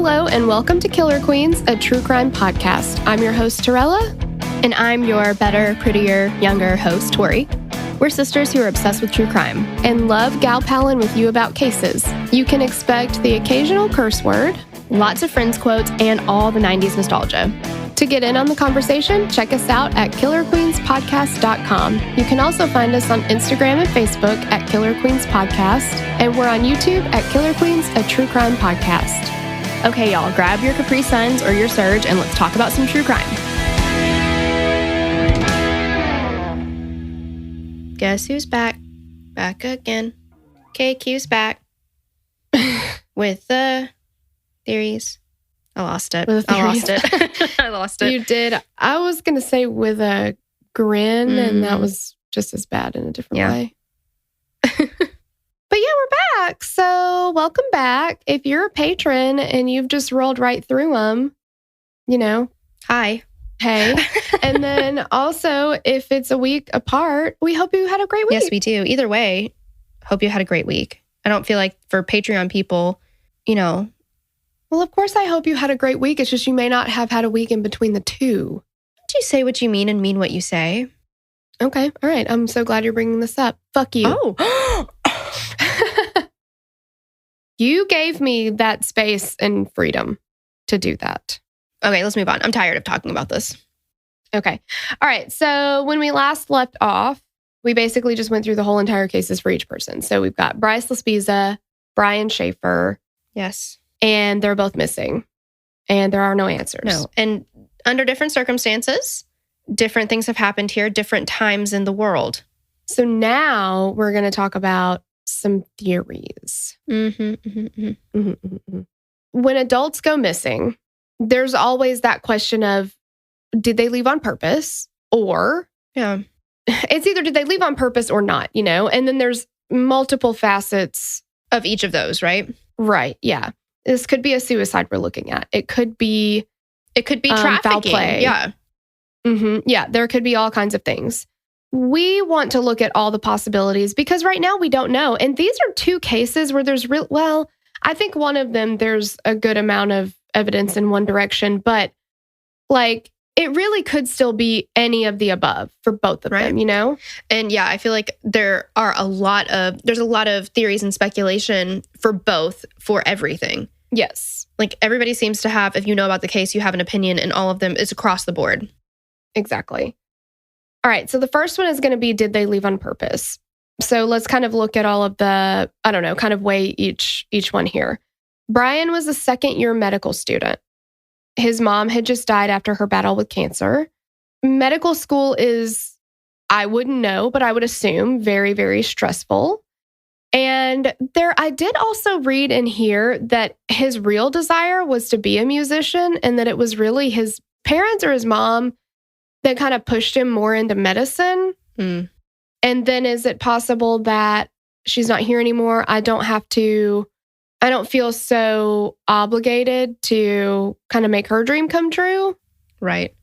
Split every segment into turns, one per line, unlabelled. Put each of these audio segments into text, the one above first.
Hello, and welcome to Killer Queens, a true crime podcast. I'm your host, Torella.
And I'm your better, prettier, younger host, Tori. We're sisters who are obsessed with true crime.
And love gal-palin with you about cases. You can expect the occasional curse word,
lots of Friends quotes, and all the 90s nostalgia.
To get in on the conversation, check us out at killerqueenspodcast.com. You can also find us on Instagram and Facebook at Killer Queens Podcast, and we're on YouTube at Killer Queens, a true crime podcast.
Okay, y'all, grab your Capri Suns or your Surge, and let's talk about some true crime. Guess who's back? Back again. KQ's back. With the theories. I lost it. I lost it.
You did. I was going to say with a grin, and that was just as bad in a different way. But yeah, we're back. So welcome back. If you're a patron and you've just rolled right through them, you know.
Hi.
Hey. And then also, if it's a week apart, we hope you had a great week.
Yes, we do. Either way, hope you had a great week. I don't feel like for Patreon people, you know.
Well, of course, I hope you had a great week. It's just you may not have had a week in between the two.
Do you say what you mean and mean what you say?
Okay. All right. I'm so glad you're bringing this up. Fuck you.
Oh.
You gave me that space and freedom to do that.
Okay, let's move on. I'm tired of talking about this.
Okay. All right. So when we last left off, we basically just went through the whole entire cases for each person. So we've got Bryce Laspisa, Brian Shaffer.
Yes.
And they're both missing. And there are no answers.
No. And under different circumstances, different things have happened here, different times in the world.
So now we're going to talk about some theories. When adults go missing, there's always that question of, did they leave on purpose? Or it's either did they leave on purpose or not, you know? And then there's multiple facets
of each of those, right?
Right. Yeah. This could be a suicide we're looking at. It could be
trafficking.
Foul play.
Yeah.
Yeah. There could be all kinds of things. We want to look at all the possibilities because right now we don't know. And these are two cases where there's I think one of them, there's a good amount of evidence in one direction, but like it really could still be any of the above for both of them, you know?
And yeah, I feel like there's a lot of theories and speculation for both, for everything.
Yes.
Like everybody seems to have, if you know about the case, you have an opinion, and all of them is across the board.
Exactly. All right. So the first one is going to be, did they leave on purpose? So let's kind of look at all of the, kind of weigh each one here. Brian was a second-year medical student. His mom had just died after her battle with cancer. Medical school is, I wouldn't know, but I would assume very, very stressful. And I did also read in here that his real desire was to be a musician and that it was really his parents or his mom that kind of pushed him more into medicine. And then is it possible that she's not here anymore? I don't feel so obligated to kind of make her dream come true.
Right.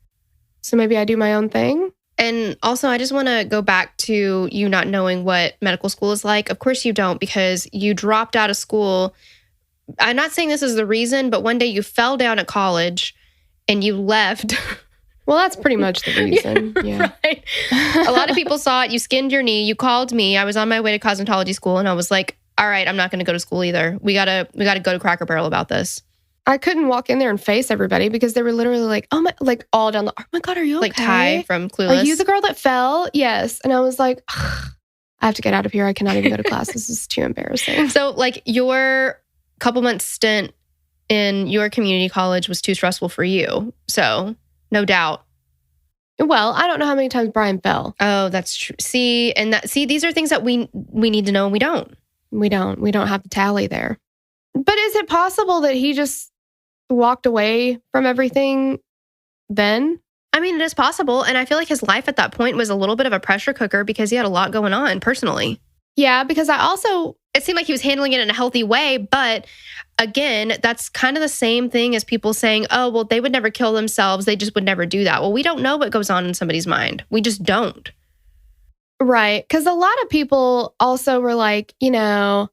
So maybe I do my own thing.
And also, I just want to go back to you not knowing what medical school is like. Of course you don't, because you dropped out of school. I'm not saying this is the reason, but one day you fell down at college and you left.
Well, that's pretty much the reason. Yeah.
Right. A lot of people saw it. You skinned your knee. You called me. I was on my way to cosmetology school, and I was like, all right, I'm not going to go to school either. We gotta go to Cracker Barrel about this.
I couldn't walk in there and face everybody because they were literally like, oh my, like all down oh my God, are you okay?
Like Ty from Clueless.
Are you the girl that fell? Yes. And I was like, I have to get out of here. I cannot even go to class. This is too embarrassing.
So like your couple months stint in your community college was too stressful for you. So no doubt.
Well, I don't know how many times Brian fell.
Oh, that's true. See, these are things that we need to know, and we don't.
We don't have the tally there. But is it possible that he just walked away from everything then?
I mean, it is possible. And I feel like his life at that point was a little bit of a pressure cooker because he had a lot going on personally.
Yeah, because
it seemed like he was handling it in a healthy way. But again, that's kind of the same thing as people saying, oh, well, they would never kill themselves. They just would never do that. Well, we don't know what goes on in somebody's mind. We just don't.
Right. Because a lot of people also were like, you know,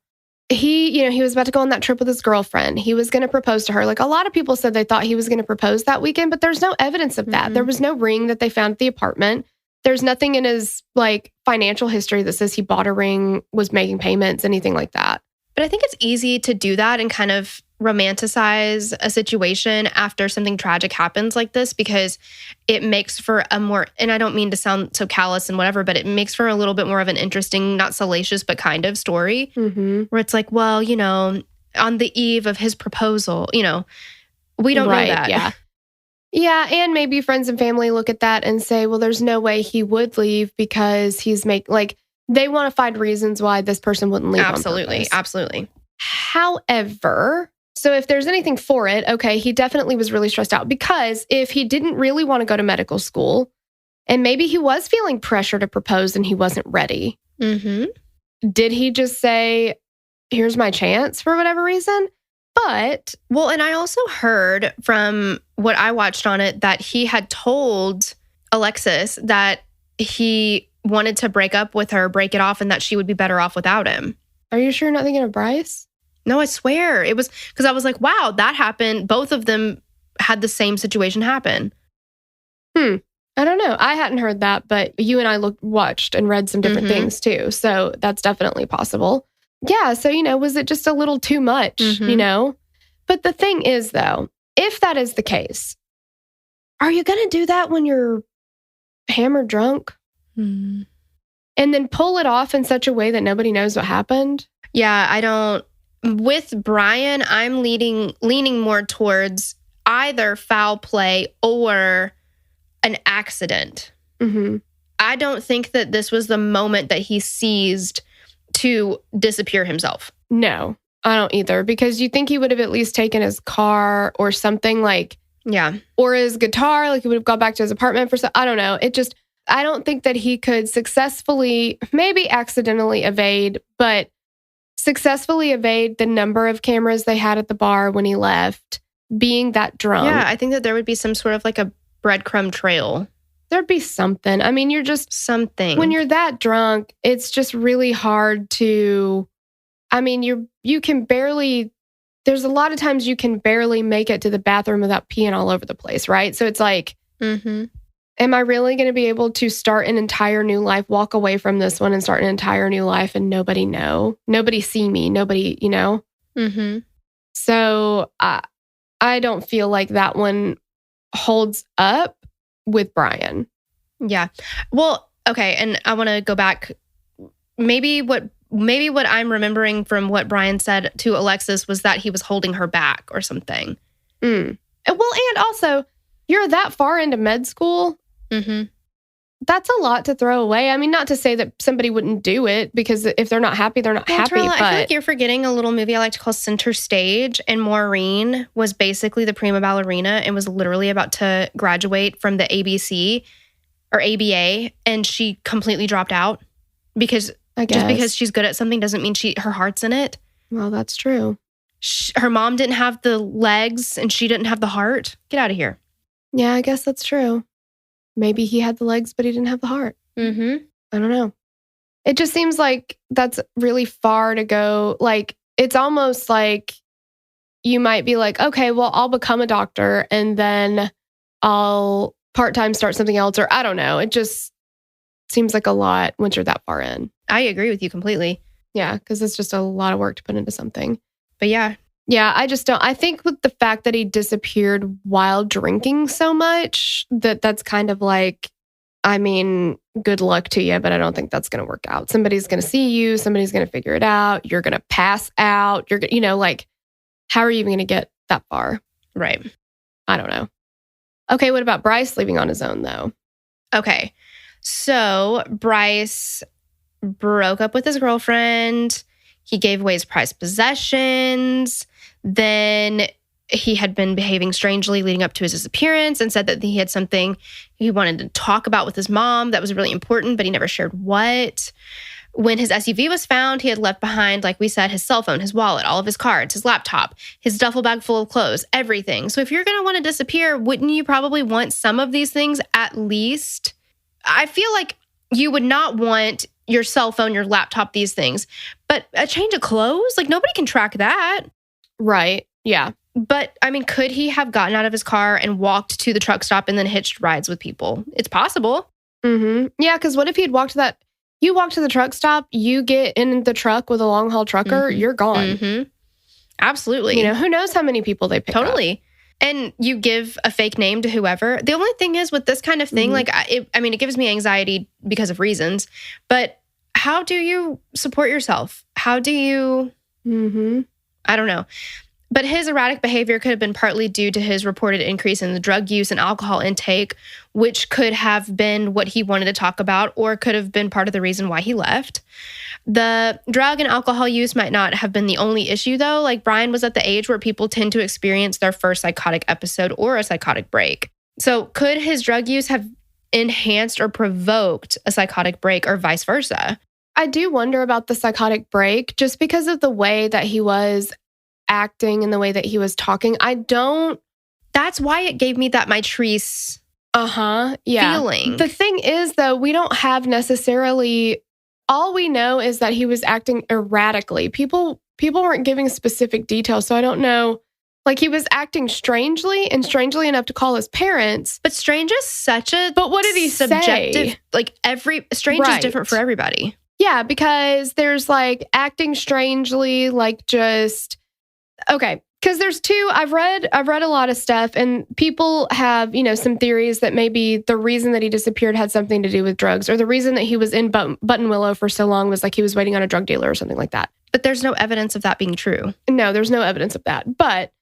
he was about to go on that trip with his girlfriend. He was going to propose to her. Like, a lot of people said they thought he was going to propose that weekend, but there's no evidence of that. There was no ring that they found at the apartment. There's nothing in his like financial history that says he bought a ring, was making payments, anything like that.
But I think it's easy to do that and kind of romanticize a situation after something tragic happens like this, because it makes for a more, and I don't mean to sound so callous and whatever, but it makes for a little bit more of an interesting, not salacious, but kind of story where it's like, well, on the eve of his proposal, we don't know that.
Yeah. Yeah. And maybe friends and family look at that and say, well, there's no way he would leave because they want to find reasons why this person wouldn't leave.
Absolutely.
However, so if there's anything for it, okay, he definitely was really stressed out, because if he didn't really want to go to medical school and maybe he was feeling pressure to propose and he wasn't ready, did he just say, here's my chance for whatever reason?
And I also heard from what I watched on it that he had told Alexis that he wanted to break up with her, break it off, and that she would be better off without him.
Are you sure you're not thinking of Bryce?
No, I swear. It was because I was like, wow, that happened. Both of them had the same situation happen.
I don't know. I hadn't heard that, but you and I watched and read some different things too. So that's definitely possible. Yeah. So, was it just a little too much, But the thing is, though, if that is the case, are you going to do that when you're hammered drunk? And then pull it off in such a way that nobody knows what happened?
Yeah, I don't. With Brian, I'm leaning more towards either foul play or an accident. I don't think that this was the moment that he seized to disappear himself.
No, I don't either, because you think he would have at least taken his car or something or his guitar, like he would have gone back to his apartment for I don't know. I don't think that he could successfully, maybe accidentally evade, but successfully evade the number of cameras they had at the bar when he left, being that drunk.
Yeah, I think that there would be some sort of like a breadcrumb trail.
There'd be something. I mean,
something.
When you're that drunk, it's just really hard to, you can barely, there's a lot of times you can barely make it to the bathroom without peeing all over the place, right? So it's like, am I really going to be able to start an entire new life, walk away from this one and start an entire new life and nobody see me, nobody, So I don't feel like that one holds up with Brian.
Yeah. Well, okay. And I want to go back. Maybe what I'm remembering from what Brian said to Alexis was that he was holding her back or something.
Well, and also, you're that far into med school. That's a lot to throw away. I mean, not to say that somebody wouldn't do it, because if they're not happy, they're not happy.
Tarla, I feel like you're forgetting a little movie I like to call Center Stage, and Maureen was basically the prima ballerina and was literally about to graduate from the ABC or ABA, and she completely dropped out because just because she's good at something doesn't mean her heart's in it.
Well, that's true.
Her mom didn't have the legs and she didn't have the heart. Get out of here.
Yeah, I guess that's true. Maybe he had the legs, but he didn't have the heart. I don't know. It just seems like that's really far to go. Like, it's almost like you might be like, okay, well, I'll become a doctor and then I'll part-time start something else, or I don't know. It just seems like a lot once you're that far in.
I agree with you completely.
Yeah, because it's just a lot of work to put into something.
But yeah,
I just don't. I think with the fact that he disappeared while drinking so much, that's kind of like, good luck to you, but I don't think that's going to work out. Somebody's going to see you. Somebody's going to figure it out. You're going to pass out. You're, how are you even going to get that far?
Right.
I don't know. Okay, what about Bryce leaving on his own, though?
Okay. So Bryce broke up with his girlfriend. He gave away his prized possessions. Then he had been behaving strangely leading up to his disappearance and said that he had something he wanted to talk about with his mom that was really important, but he never shared what. When his SUV was found, he had left behind, like we said, his cell phone, his wallet, all of his cards, his laptop, his duffel bag full of clothes, everything. So if you're going to want to disappear, wouldn't you probably want some of these things at least? I feel like you would not want your cell phone, your laptop, these things. But a change of clothes? Like, nobody can track that.
Right. Yeah.
But, I mean, could he have gotten out of his car and walked to the truck stop and then hitched rides with people? It's possible.
Mm-hmm. Yeah, because what if he'd walked that... You walk to the truck stop, you get in the truck with a long-haul trucker, you're gone.
Mm-hmm. Absolutely.
You know, who knows how many people they pick up.
Totally. And you give a fake name to whoever. The only thing is with this kind of thing, like, it gives me anxiety because of reasons. But how do you support yourself? How do you... I don't know. But his erratic behavior could have been partly due to his reported increase in the drug use and alcohol intake, which could have been what he wanted to talk about, or could have been part of the reason why he left. The drug and alcohol use might not have been the only issue, though. Like, Brian was at the age where people tend to experience their first psychotic episode or a psychotic break. So could his drug use have enhanced or provoked a psychotic break, or vice versa?
I do wonder about the psychotic break just because of the way that he was acting and the way that he was talking.
That's why it gave me that Mitrice feeling.
The thing is, though, we don't have necessarily... All we know is that he was acting erratically. People weren't giving specific details, so I don't know. Like, he was acting strangely, and strangely enough to call his parents.
But strange is such a...
But what did he
subjective,
say?
Like, strange is different for everybody.
Yeah, because there's, like, acting strangely, like, just... Okay, because there's two. I've read a lot of stuff, and people have, some theories that maybe the reason that he disappeared had something to do with drugs, or the reason that he was in Buttonwillow for so long was like he was waiting on a drug dealer or something like that.
But there's no evidence of that being true.
No, there's no evidence of that. But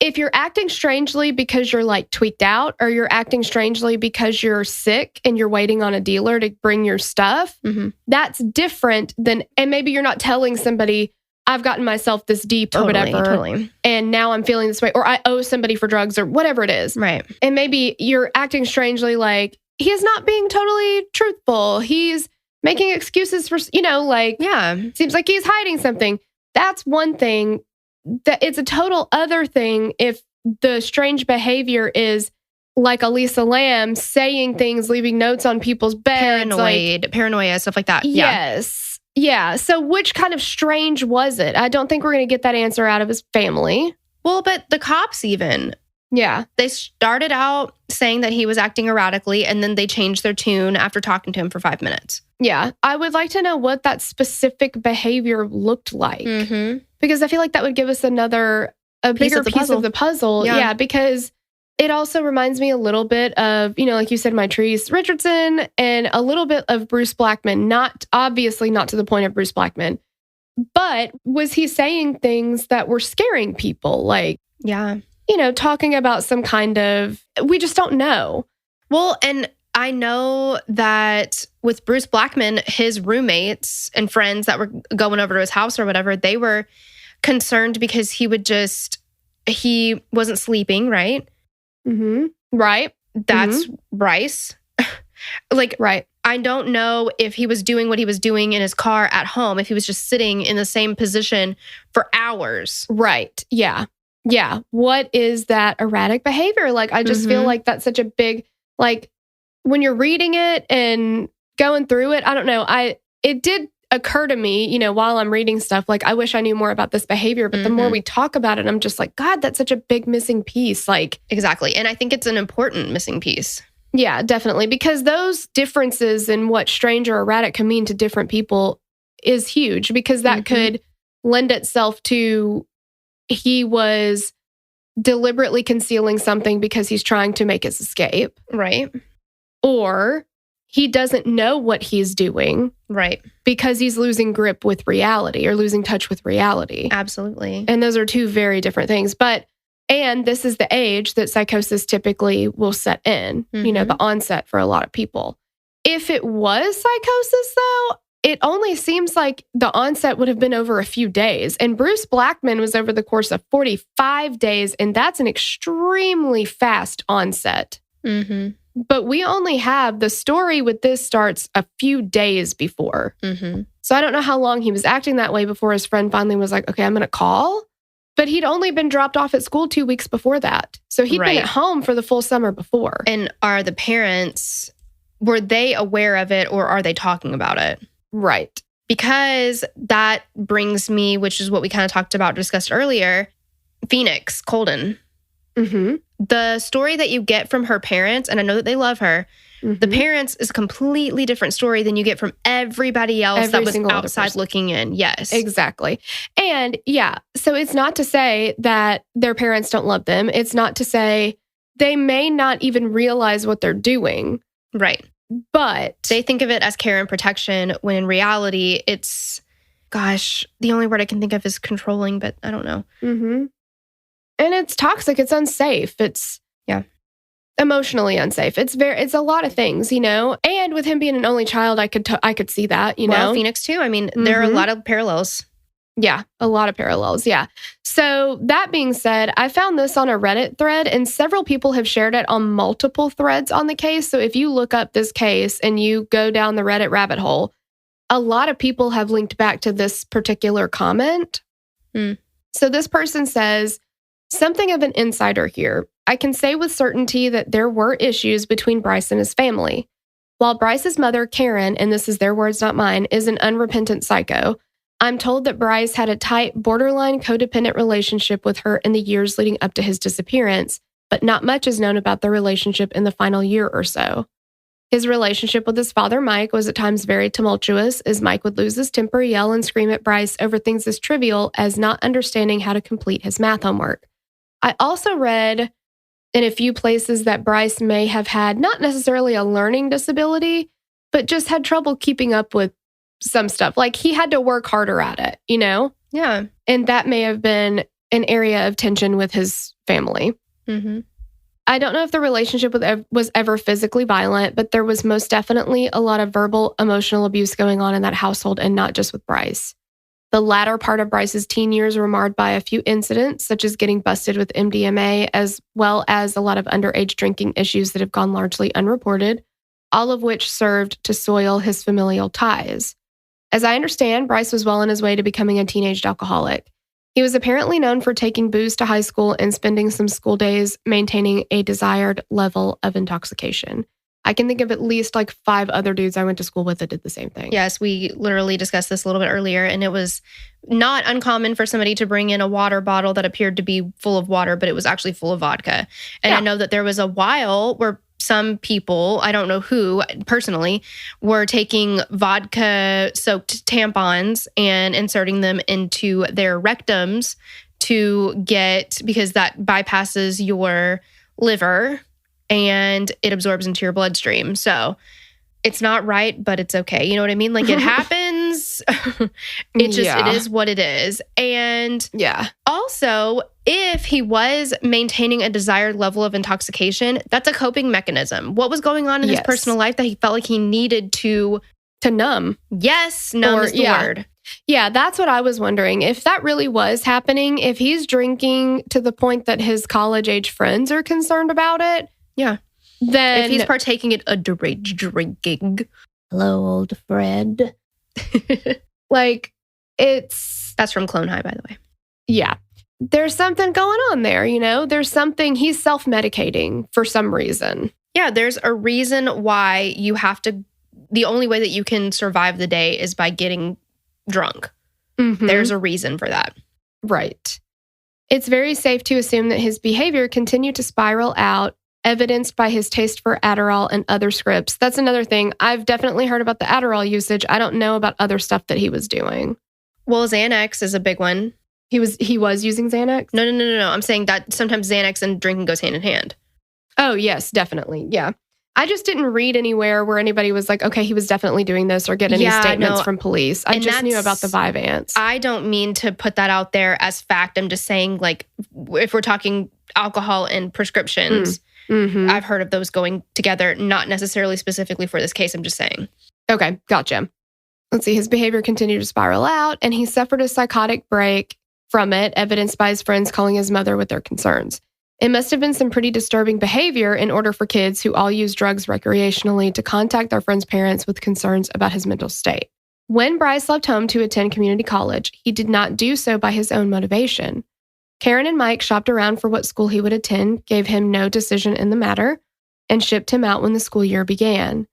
if you're acting strangely because you're like tweaked out, or you're acting strangely because you're sick and you're waiting on a dealer to bring your stuff, that's different than, and maybe you're not telling somebody, I've gotten myself this deep or whatever, and now I'm feeling this way, or I owe somebody for drugs or whatever it is.
Right.
And maybe you're acting strangely, like he is not being totally truthful. He's making excuses for, seems like he's hiding something. That's one thing. That it's a total other thing if the strange behavior is like Elisa Lam saying things, leaving notes on people's beds.
Paranoia, stuff like that.
Yes. Yeah. So which kind of strange was it? I don't think we're going to get that answer out of his family.
Well, but the cops even.
Yeah.
They started out saying that he was acting erratically, and then they changed their tune after talking to him for 5 minutes.
Yeah. I would like to know what that specific behavior looked like. Because I feel like that would give us a bigger piece of the puzzle. Yeah. Because it also reminds me a little bit of, like you said, Mitrice Richardson, and a little bit of Bruce Blackman. Obviously not to the point of Bruce Blackman, but was he saying things that were scaring people? Like, talking about some kind of, we just don't know.
Well, and I know that with Bruce Blackman, his roommates and friends that were going over to his house or whatever, they were concerned because he wasn't sleeping, right?
Right.
That's Bryce.
Right.
I don't know if he was doing what he was doing in his car at home, if he was just sitting in the same position for hours.
Right. Yeah. Yeah. What is that erratic behavior? Like, I just feel like that's such a big, like, when you're reading it and going through it, I don't know. It did occur to me, while I'm reading stuff, like, I wish I knew more about this behavior, but the more we talk about it, I'm just like, God, that's such a big missing piece. Like,
exactly. And I think it's an important missing piece.
Yeah, definitely. Because those differences in what strange or erratic can mean to different people is huge, because that could lend itself to he was deliberately concealing something because he's trying to make his escape.
Right.
Or he doesn't know what he's doing.
Right.
Because he's losing grip with reality or losing touch with reality.
Absolutely.
And those are two very different things. And this is the age that psychosis typically will set in, the onset for a lot of people. If it was psychosis, though, it only seems like the onset would have been over a few days. And Bruce Blackman was over the course of 45 days, and that's an extremely fast onset. But we only have the story with this starts a few days before. So I don't know how long he was acting that way before his friend finally was like, okay, I'm going to call. But he'd only been dropped off at school 2 weeks before that. So he'd been at home for the full summer before.
And are the parents, were they aware of it, or are they talking about it?
Right.
Because that brings me, which is what we kind of discussed earlier, Phoenix, Colden.
Mm-hmm.
The story that you get from her parents, and I know that they love her, the parents is a completely different story than you get from everybody else that was outside looking in. Yes.
Exactly. And yeah, so it's not to say that their parents don't love them. It's not to say they may not even realize what they're doing.
Right.
But
they think of it as care and protection when in reality it's, gosh, the only word I can think of is controlling, but I don't know.
Mm-hmm. And it's toxic. It's unsafe. It's emotionally unsafe. It's a lot of things, you know. And with him being an only child, I could see that, you know.
Phoenix too. I mean, there are a lot of parallels.
Yeah, a lot of parallels. Yeah. So that being said, I found this on a Reddit thread, and several people have shared it on multiple threads on the case. So if you look up this case and you go down the Reddit rabbit hole, a lot of people have linked back to this particular comment. So this person says, something of an insider here. I can say with certainty that there were issues between Bryce and his family. While Bryce's mother, Karen, and this is their words, not mine, is an unrepentant psycho, I'm told that Bryce had a tight, borderline codependent relationship with her in the years leading up to his disappearance, but not much is known about their relationship in the final year or so. His relationship with his father, Mike, was at times very tumultuous, as Mike would lose his temper, yell, and scream at Bryce over things as trivial as not understanding how to complete his math homework. I also read in a few places that Bryce may have had not necessarily a learning disability, but just had trouble keeping up with some stuff. Like he had to work harder at it, you know?
Yeah.
And that may have been an area of tension with his family.
Mm-hmm.
I don't know if the relationship was ever physically violent, but there was most definitely a lot of verbal, emotional abuse going on in that household, and not just with Bryce. The latter part of Bryce's teen years were marred by a few incidents, such as getting busted with MDMA, as well as a lot of underage drinking issues that have gone largely unreported, all of which served to soil his familial ties. As I understand, Bryce was well on his way to becoming a teenage alcoholic. He was apparently known for taking booze to high school and spending some school days maintaining a desired level of intoxication. I can think of at least like 5 other dudes I went to school with that did the same thing.
Yes, we literally discussed this a little bit earlier, and it was not uncommon for somebody to bring in a water bottle that appeared to be full of water, but it was actually full of vodka. And I know that there was a while where some people, I don't know who personally, were taking vodka-soaked tampons and inserting them into their rectums because that bypasses your liver and it absorbs into your bloodstream. So it's not right, but it's okay. You know what I mean? Like it happens. It is what it is. And also, if he was maintaining a desired level of intoxication, that's a coping mechanism. What was going on in his personal life that he felt like he needed to
numb?
Yes, numb is the word.
Yeah, that's what I was wondering. If that really was happening, if he's drinking to the point that his college-age friends are concerned about it, then
if he's partaking in underage drinking.
Hello, old Fred. That's
from Clone High, by the way.
Yeah. There's something going on there, you know? There's something, he's self-medicating for some reason.
Yeah, there's a reason why the only way that you can survive the day is by getting drunk.
Mm-hmm.
There's a reason for that.
Right. It's very safe to assume that his behavior continued to spiral out, evidenced by his taste for Adderall and other scripts. That's another thing. I've definitely heard about the Adderall usage. I don't know about other stuff that he was doing.
Well, Xanax is a big one.
He was using Xanax?
No. I'm saying that sometimes Xanax and drinking goes hand in hand.
Oh, yes, definitely. Yeah. I just didn't read anywhere where anybody was like, okay, he was definitely doing this or get any statements from police. I just knew about the Vyvanse.
I don't mean to put that out there as fact. I'm just saying, like, if we're talking alcohol and prescriptions, I've heard of those going together, not necessarily specifically for this case. I'm just saying.
Okay, gotcha. Let's see. His behavior continued to spiral out, and he suffered a psychotic break from it, evidenced by his friends calling his mother with their concerns. It must have been some pretty disturbing behavior in order for kids who all use drugs recreationally to contact their friends' parents with concerns about his mental state. When Bryce left home to attend community college, he did not do so by his own motivation. Karen and Mike shopped around for what school he would attend, gave him no decision in the matter, and shipped him out when the school year began.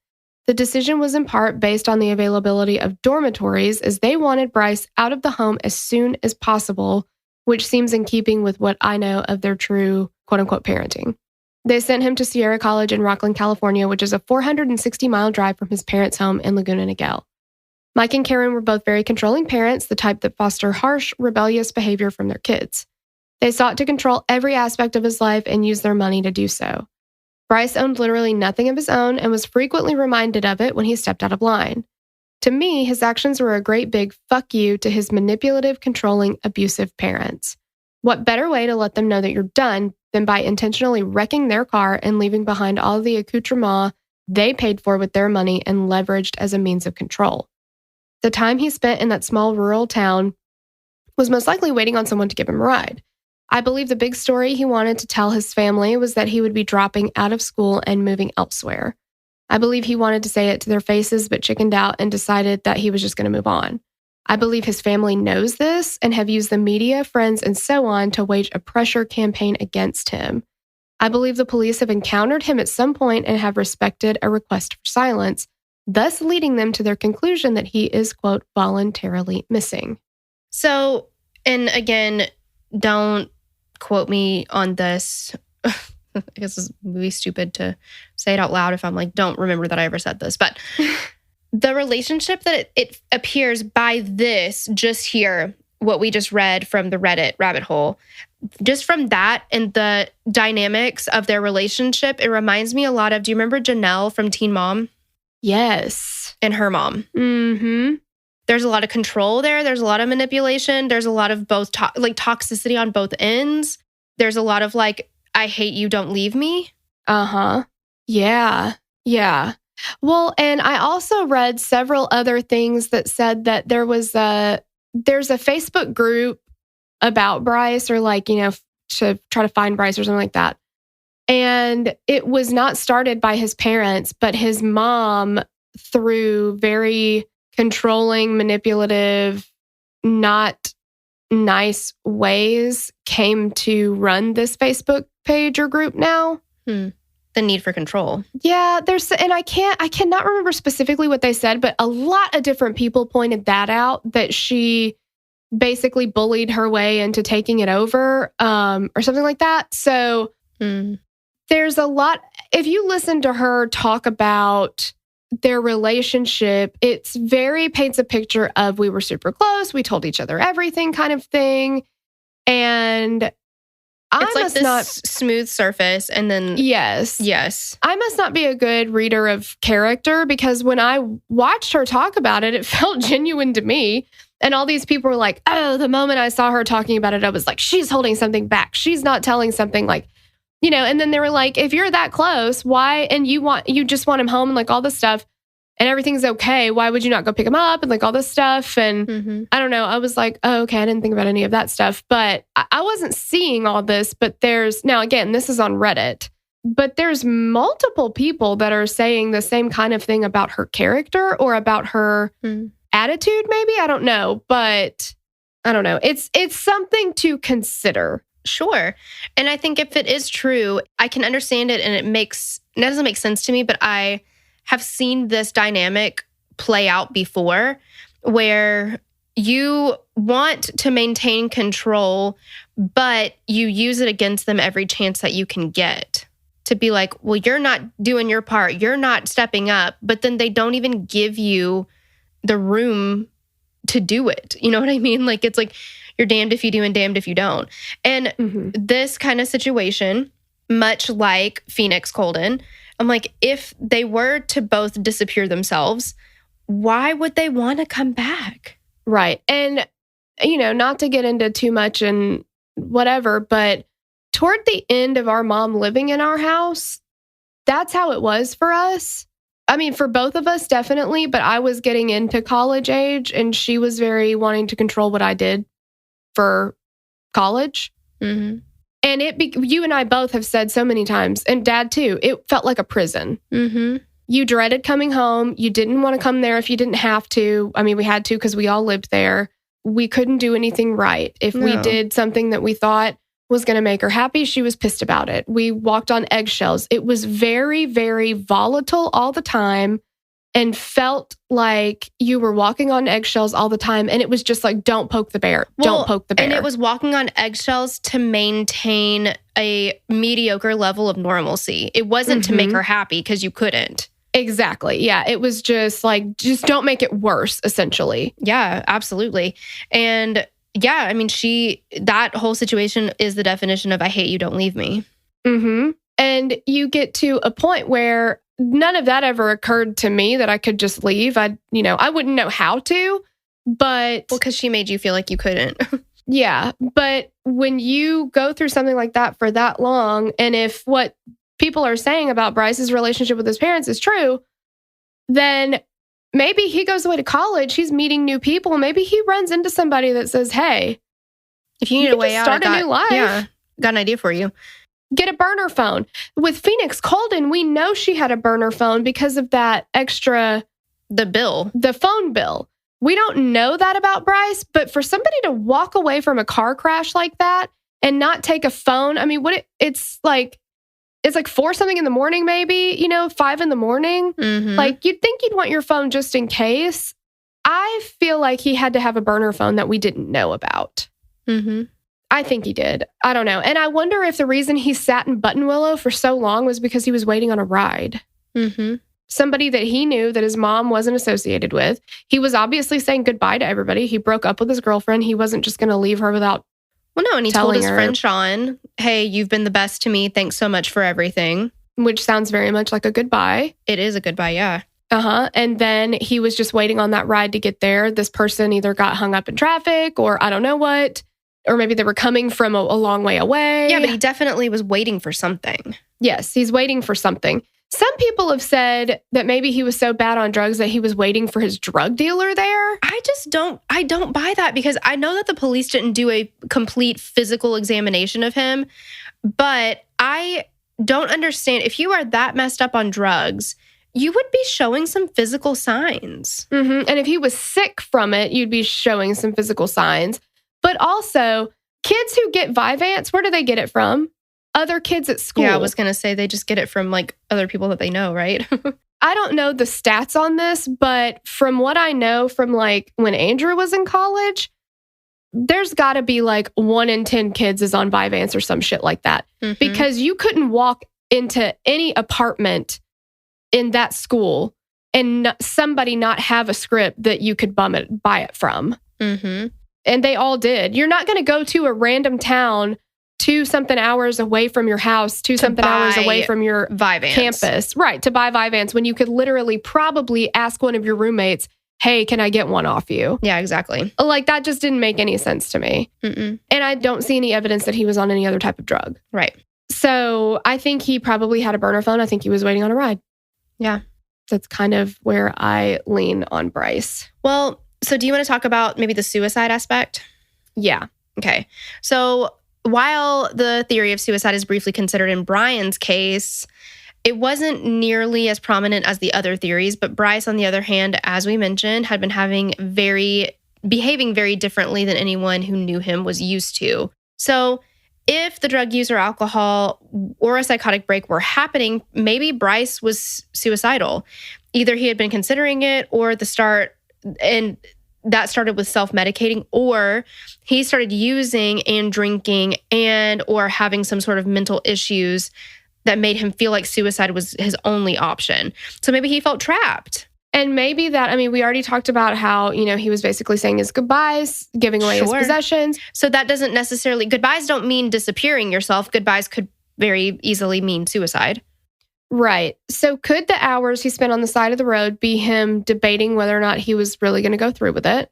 The decision was in part based on the availability of dormitories, as they wanted Bryce out of the home as soon as possible, which seems in keeping with what I know of their true quote-unquote parenting. They sent him to Sierra College in Rocklin, California, which is a 460-mile drive from his parents' home in Laguna Niguel. Mike and Karen were both very controlling parents, the type that foster harsh, rebellious behavior from their kids. They sought to control every aspect of his life and use their money to do so. Bryce owned literally nothing of his own and was frequently reminded of it when he stepped out of line. To me, his actions were a great big fuck you to his manipulative, controlling, abusive parents. What better way to let them know that you're done than by intentionally wrecking their car and leaving behind all the accoutrements they paid for with their money and leveraged as a means of control. The time he spent in that small rural town was most likely waiting on someone to give him a ride. I believe the big story he wanted to tell his family was that he would be dropping out of school and moving elsewhere. I believe he wanted to say it to their faces, but chickened out and decided that he was just going to move on. I believe his family knows this and have used the media, friends, and so on to wage a pressure campaign against him. I believe the police have encountered him at some point and have respected a request for silence, thus leading them to their conclusion that he is, quote, voluntarily missing.
So, and again, don't quote me on this. I guess it's really stupid to say it out loud if I'm like, don't remember that I ever said this. But the relationship that it appears by this, just here, what we just read from the Reddit rabbit hole, just from that and the dynamics of their relationship, it reminds me a lot of, do you remember Janelle from Teen Mom?
Yes.
And her mom.
Mm-hmm.
There's a lot of control there. There's a lot of manipulation. There's a lot of both toxicity on both ends. There's a lot of like, I hate you, don't leave me.
Uh-huh. Yeah. Yeah. Well, and I also read several other things that said that there's a Facebook group about Bryce, or like, you know, to try to find Bryce or something like that. And it was not started by his parents, but his mom, through very controlling, manipulative, not nice ways, came to run this Facebook page or group now.
The need for control.
Yeah, and I cannot remember specifically what they said, but a lot of different people pointed that out, that she basically bullied her way into taking it over, or something like that. So there's a lot. If you listen to her talk about their relationship, it's very paints a picture of, we were super close, we told each other everything kind of thing. And
it's like this smooth surface, and then yes,
I must not be a good reader of character, because when I watched her talk about it, it felt genuine to me. And all these people were like, oh, the moment I saw her talking about it, I was like, she's holding something back. She's not telling something, like, you know. And then they were like, if you're that close, why? And you just want him home and like all this stuff, and everything's okay. Why would you not go pick him up and like all this stuff? And I don't know. I was like, oh, okay. I didn't think about any of that stuff, but I wasn't seeing all this. But now again, this is on Reddit, but there's multiple people that are saying the same kind of thing about her character or about her attitude. Maybe, I don't know, but I don't know. It's something to consider.
Sure. And I think if it is true, I can understand it, and it doesn't make sense to me, but I have seen this dynamic play out before, where you want to maintain control, but you use it against them every chance that you can get, to be like, well, you're not doing your part, you're not stepping up, but then they don't even give you the room to do it. You know what I mean? Like, it's like, you're damned if you do and damned if you don't. And this kind of situation, much like Phoenix Colden, I'm like, if they were to both disappear themselves, why would they want to come back?
Right. And, you know, not to get into too much and whatever, but toward the end of our mom living in our house, that's how it was for us. I mean, for both of us, definitely. But I was getting into college age, and she was very wanting to control what I did for college. And you and I both have said so many times, and Dad too, it felt like a prison. You dreaded coming home. You didn't want to come there if you didn't have to. I mean, we had to because we all lived there. We couldn't do anything right. If we did something that we thought was going to make her happy, she was pissed about it. We walked on eggshells. It was very, very volatile all the time. and felt like you were walking on eggshells all the time. And it was just like, don't poke the bear. Don't poke the bear.
And it was walking on eggshells to maintain a mediocre level of normalcy. It wasn't to make her happy because you couldn't.
Exactly. Yeah. It was just like, just don't make it worse, essentially.
Yeah, absolutely. And yeah, I mean, that whole situation is the definition of I hate you, don't leave me.
And you get to a point where none of that ever occurred to me that I could just leave. I wouldn't know how to, but...
Well, because she made you feel like you couldn't.
Yeah. But when you go through something like that for that long, and if what people are saying about Bryce's relationship with his parents is true, then maybe he goes away to college, he's meeting new people, maybe he runs into somebody that says, hey,
if you need a way out,
start a new life.
Yeah, got an idea for you.
Get a burner phone. With Phoenix Colden, we know she had a burner phone because of that extra... The phone bill. We don't know that about Bryce, but for somebody to walk away from a car crash like that and not take a phone, I mean, it's like 4 something in the morning, maybe, 5 in the morning. Like, you'd think you'd want your phone just in case. I feel like he had to have a burner phone that we didn't know about. I think he did. I don't know. And I wonder if the reason he sat in Buttonwillow for so long was because he was waiting on a ride. Somebody that he knew that his mom wasn't associated with. He was obviously saying goodbye to everybody. He broke up with his girlfriend. He wasn't just going to leave her without...
Well, no, and he told his friend Sean, hey, you've been the best to me. Thanks so much for everything.
Which sounds very much like a goodbye.
It is a goodbye, yeah.
And then he was just waiting on that ride to get there. This person either got hung up in traffic or I don't know what. Or maybe they were coming from a long way away.
Yeah, but he definitely was waiting for something.
Yes, he's waiting for something. Some people have said that maybe he was so bad on drugs that he was waiting for his drug dealer there.
I don't buy that because I know that the police didn't do a complete physical examination of him, but I don't understand. If you are that messed up on drugs, you would be showing some physical signs.
And if he was sick from it, you'd be showing some physical signs. But also, kids who get Vyvanse, where do they get it from? Other kids at school.
Yeah, I was going to say they just get it from like other people that they know, right?
I don't know the stats on this, but from what I know from like when Andrew was in college, there's got to be like 1 in 10 kids is on Vyvanse or some shit like that. Because you couldn't walk into any apartment in that school and somebody not have a script that you could buy it from. And they all did. You're not going to go to a random town 2-something hours away from your house, 2-something hours away from your
Vyvanse
campus. Right, to buy Vyvanse when you could literally probably ask one of your roommates, hey, can I get one off you?
Yeah, exactly.
Like, that just didn't make any sense to me. And I don't see any evidence that he was on any other type of drug.
Right.
So I think he probably had a burner phone. I think he was waiting on a ride.
Yeah.
That's kind of where I lean on Bryce.
Well, so do you want to talk about maybe the suicide aspect?
Yeah.
Okay. So while the theory of suicide is briefly considered in Brian's case, it wasn't nearly as prominent as the other theories. But Bryce, on the other hand, as we mentioned, had been behaving very differently than anyone who knew him was used to. So if the drug use or alcohol or a psychotic break were happening, maybe Bryce was suicidal. Either he had been considering it or at the start, and that started with self-medicating, or he started using and drinking and or having some sort of mental issues that made him feel like suicide was his only option. So maybe he felt trapped.
And maybe that, I mean, we already talked about how, he was basically saying his goodbyes, giving away his possessions.
So that doesn't necessarily, goodbyes don't mean disappearing yourself. Goodbyes could very easily mean suicide.
Right. So could the hours he spent on the side of the road be him debating whether or not he was really going to go through with it?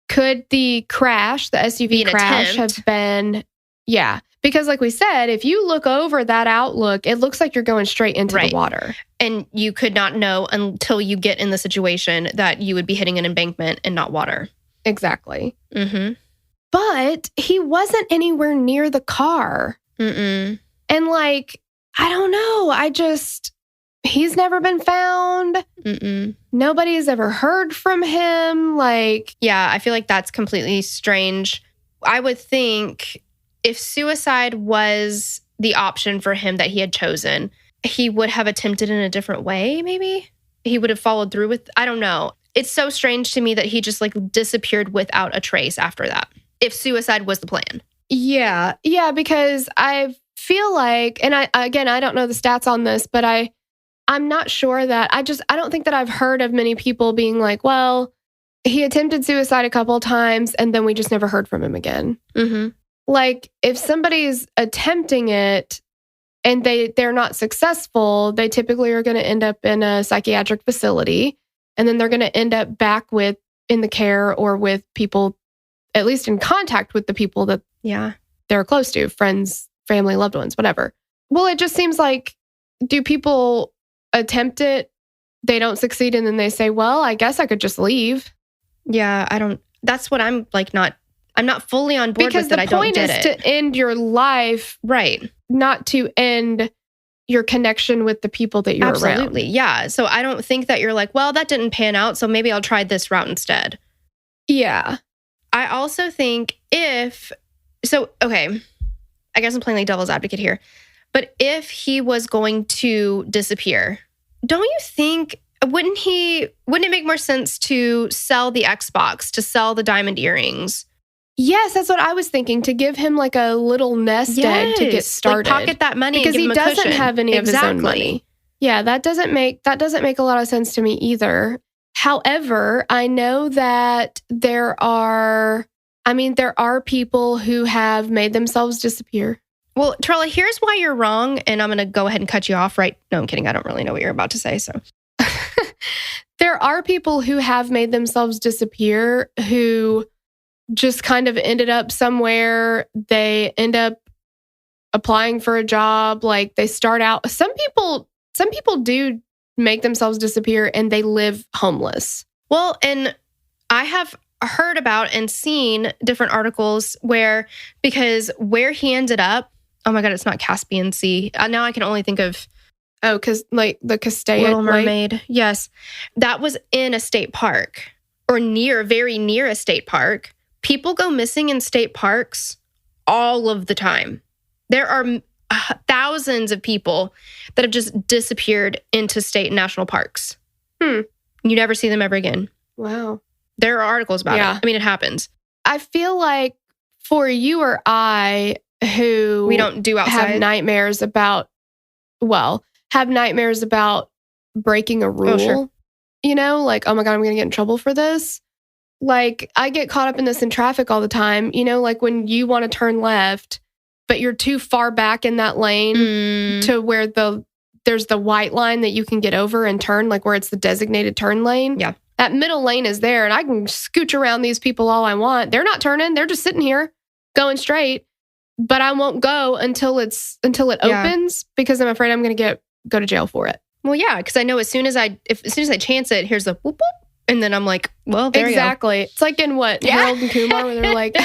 Could the crash, the SUV crash, have been... Yeah. Because like we said, if you look over that outlook, it looks like you're going straight into the water.
And you could not know until you get in the situation that you would be hitting an embankment and not water.
Exactly. But he wasn't anywhere near the car. And like, I don't know. He's never been found. Nobody's ever heard from him. Like,
yeah, I feel like that's completely strange. I would think if suicide was the option for him that he had chosen, he would have attempted in a different way, maybe? he would have followed through with. I don't know. It's so strange to me that he just like disappeared without a trace after that. If suicide was the plan.
Yeah, because I feel like, and I don't know the stats on this, but I'm not sure that I don't think that I've heard of many people being like, well, he attempted suicide a couple of times and then we just never heard from him again.
Mm-hmm.
Like if somebody's attempting it and they're not successful, they typically are going to end up in a psychiatric facility, and then they're going to end up back in the care or with people, at least in contact with the people that they're close to, friends, family, loved ones, whatever. Well, it just seems like, do people attempt it, they don't succeed, and then they say, well, I guess I could just leave.
Yeah, that's what I'm like I'm not fully on board with that. I don't get it.
Because the point is to end your life,
right?
Not to end your connection with the people that you're around.
Absolutely, yeah. So I don't think that you're like, well, that didn't pan out, so maybe I'll try this route instead.
Yeah.
I also think okay, I guess I'm playing like devil's advocate here, but if he was going to disappear, don't you think, wouldn't it make more sense to sell the Xbox, to sell the diamond earrings?
Yes, that's what I was thinking, to give him like a little nest egg to get started.
Like pocket that money
because
and give
he
him a
doesn't
cushion.
have any of his own money. Yeah, that doesn't make a lot of sense to me either. However, I know that there are people who have made themselves disappear.
Well, Trella, here's why you're wrong, and I'm going to go ahead and cut you off right. No, I'm kidding. I don't really know what you're about to say, so.
There are people who have made themselves disappear who just kind of ended up somewhere. They end up applying for a job. Like they start out. Some people do make themselves disappear and they live homeless.
Well, and I have heard about and seen different articles because where he ended up, oh my God, it's not Caspian Sea. Now I can only think of...
Oh, because like the Castaic
Little Mermaid. Lake? Yes. That was in a state park or very near a state park. People go missing in state parks all of the time. There are thousands of people that have just disappeared into state and national parks. You never see them ever again.
Wow.
There are articles about it. I mean, it happens.
I feel like for you or I, who
we don't do outside,
have nightmares about breaking a rule.
Oh, sure.
You know, like, oh my God, I'm going to get in trouble for this. Like, I get caught up in this in traffic all the time. You know, like when you want to turn left, but you're too far back in that lane to where there's the white line that you can get over and turn, like where it's the designated turn lane.
Yeah.
That middle lane is there and I can scooch around these people all I want. They're not turning. They're just sitting here going straight, but I won't go until it opens because I'm afraid I'm going to go to jail for it.
Well, yeah, because I know as soon as I chance it, here's the whoop whoop, and then I'm like, well, there
exactly.
You go.
It's like in Harold and Kumar, where they're like,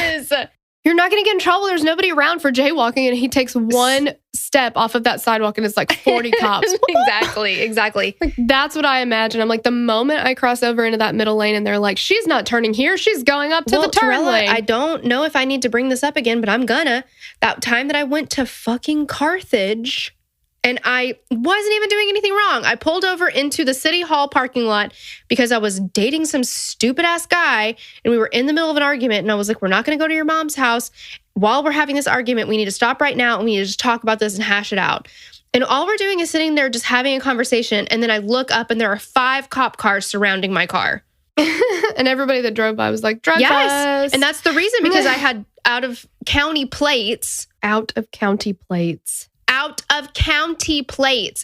you're not going to get in trouble. There's nobody around for jaywalking, and he takes one step off of that sidewalk, and it's like 40 cops.
Exactly.
Like, that's what I imagine. I'm like, the moment I cross over into that middle lane, and they're like, she's not turning here, she's going up to the turn lane.
I don't know if I need to bring this up again, but I'm gonna. That time that I went to fucking Carthage. And I wasn't even doing anything wrong. I pulled over into the city hall parking lot because I was dating some stupid ass guy and we were in the middle of an argument. And I was like, we're not going to go to your mom's house. While we're having this argument, we need to stop right now and we need to just talk about this and hash it out. And all we're doing is sitting there just having a conversation. And then I look up and there are 5 cop cars surrounding my car.
And everybody that drove by was like, drug us.
And that's the reason, because I had out of county plates.
Out of county plates.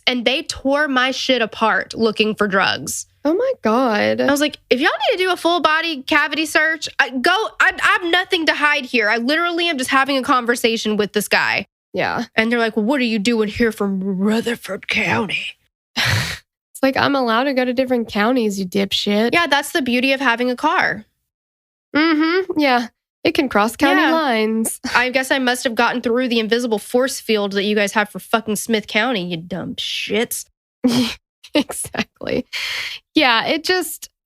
And they tore my shit apart looking for drugs. Oh my God.
I was like, if y'all need to do a full body cavity search, I have nothing to hide here. I literally am just having a conversation with this guy.
Yeah.
And they're like, well, what are you doing here from Rutherford County?
It's like, I'm allowed to go to different counties, you dipshit.
Yeah, that's the beauty of having a car.
Mm-hmm. Yeah. It can cross county lines.
I guess I must have gotten through the invisible force field that you guys have for fucking Smith County, you dumb shits.
Exactly. Yeah,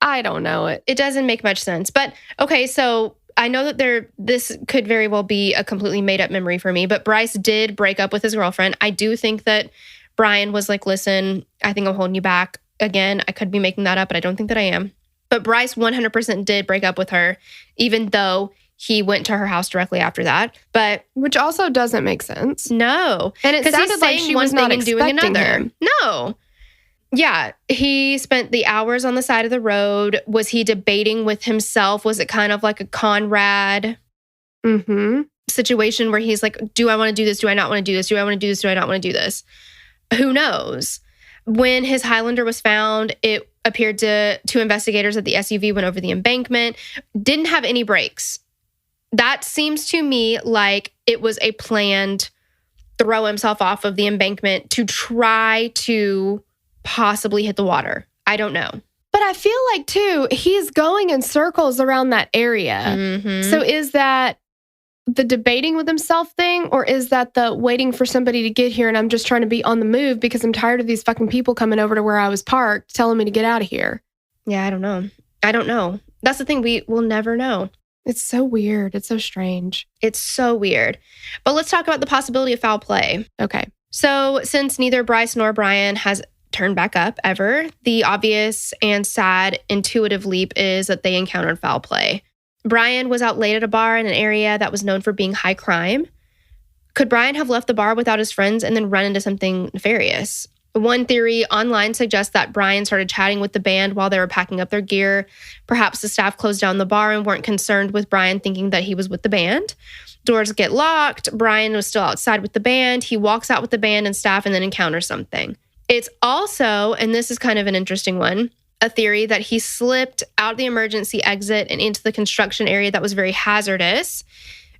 I don't know it.
It doesn't make much sense. But okay, so I know that this could very well be a completely made up memory for me, but Bryce did break up with his girlfriend. I do think that Brian was like, listen, I think I'm holding you back. Again, I could be making that up, but I don't think that I am. But Bryce 100% did break up with her, even though he went to her house directly after that. But
which also doesn't make sense.
No.
And it sounded like she was not expecting him.
No. Yeah. He spent the hours on the side of the road. Was he debating with himself? Was it kind of like a Conrad situation where he's like, do I want to do this? Do I not want to do this? Do I want to do this? Do I not want to do this? Who knows? When his Highlander was found, it appeared to investigators that the SUV went over the embankment, didn't have any brakes. That seems to me like it was a planned throw himself off of the embankment to try to possibly hit the water. I don't know.
But I feel like, too, he's going in circles around that area. So is that the debating with himself thing, or is that the waiting for somebody to get here and I'm just trying to be on the move because I'm tired of these fucking people coming over to where I was parked telling me to get out of here?
Yeah, I don't know. That's the thing. We will never know.
It's so weird. It's so strange.
It's so weird. But let's talk about the possibility of foul play.
Okay.
So since neither Bryce nor Brian has turned back up ever, the obvious and sad intuitive leap is that they encountered foul play. Brian was out late at a bar in an area that was known for being high crime. Could Brian have left the bar without his friends and then run into something nefarious? One theory online suggests that Brian started chatting with the band while they were packing up their gear. Perhaps the staff closed down the bar and weren't concerned with Brian thinking that he was with the band. Doors get locked. Brian was still outside with the band. He walks out with the band and staff and then encounters something. It's also, and this is kind of an interesting one, a theory that he slipped out the emergency exit and into the construction area that was very hazardous.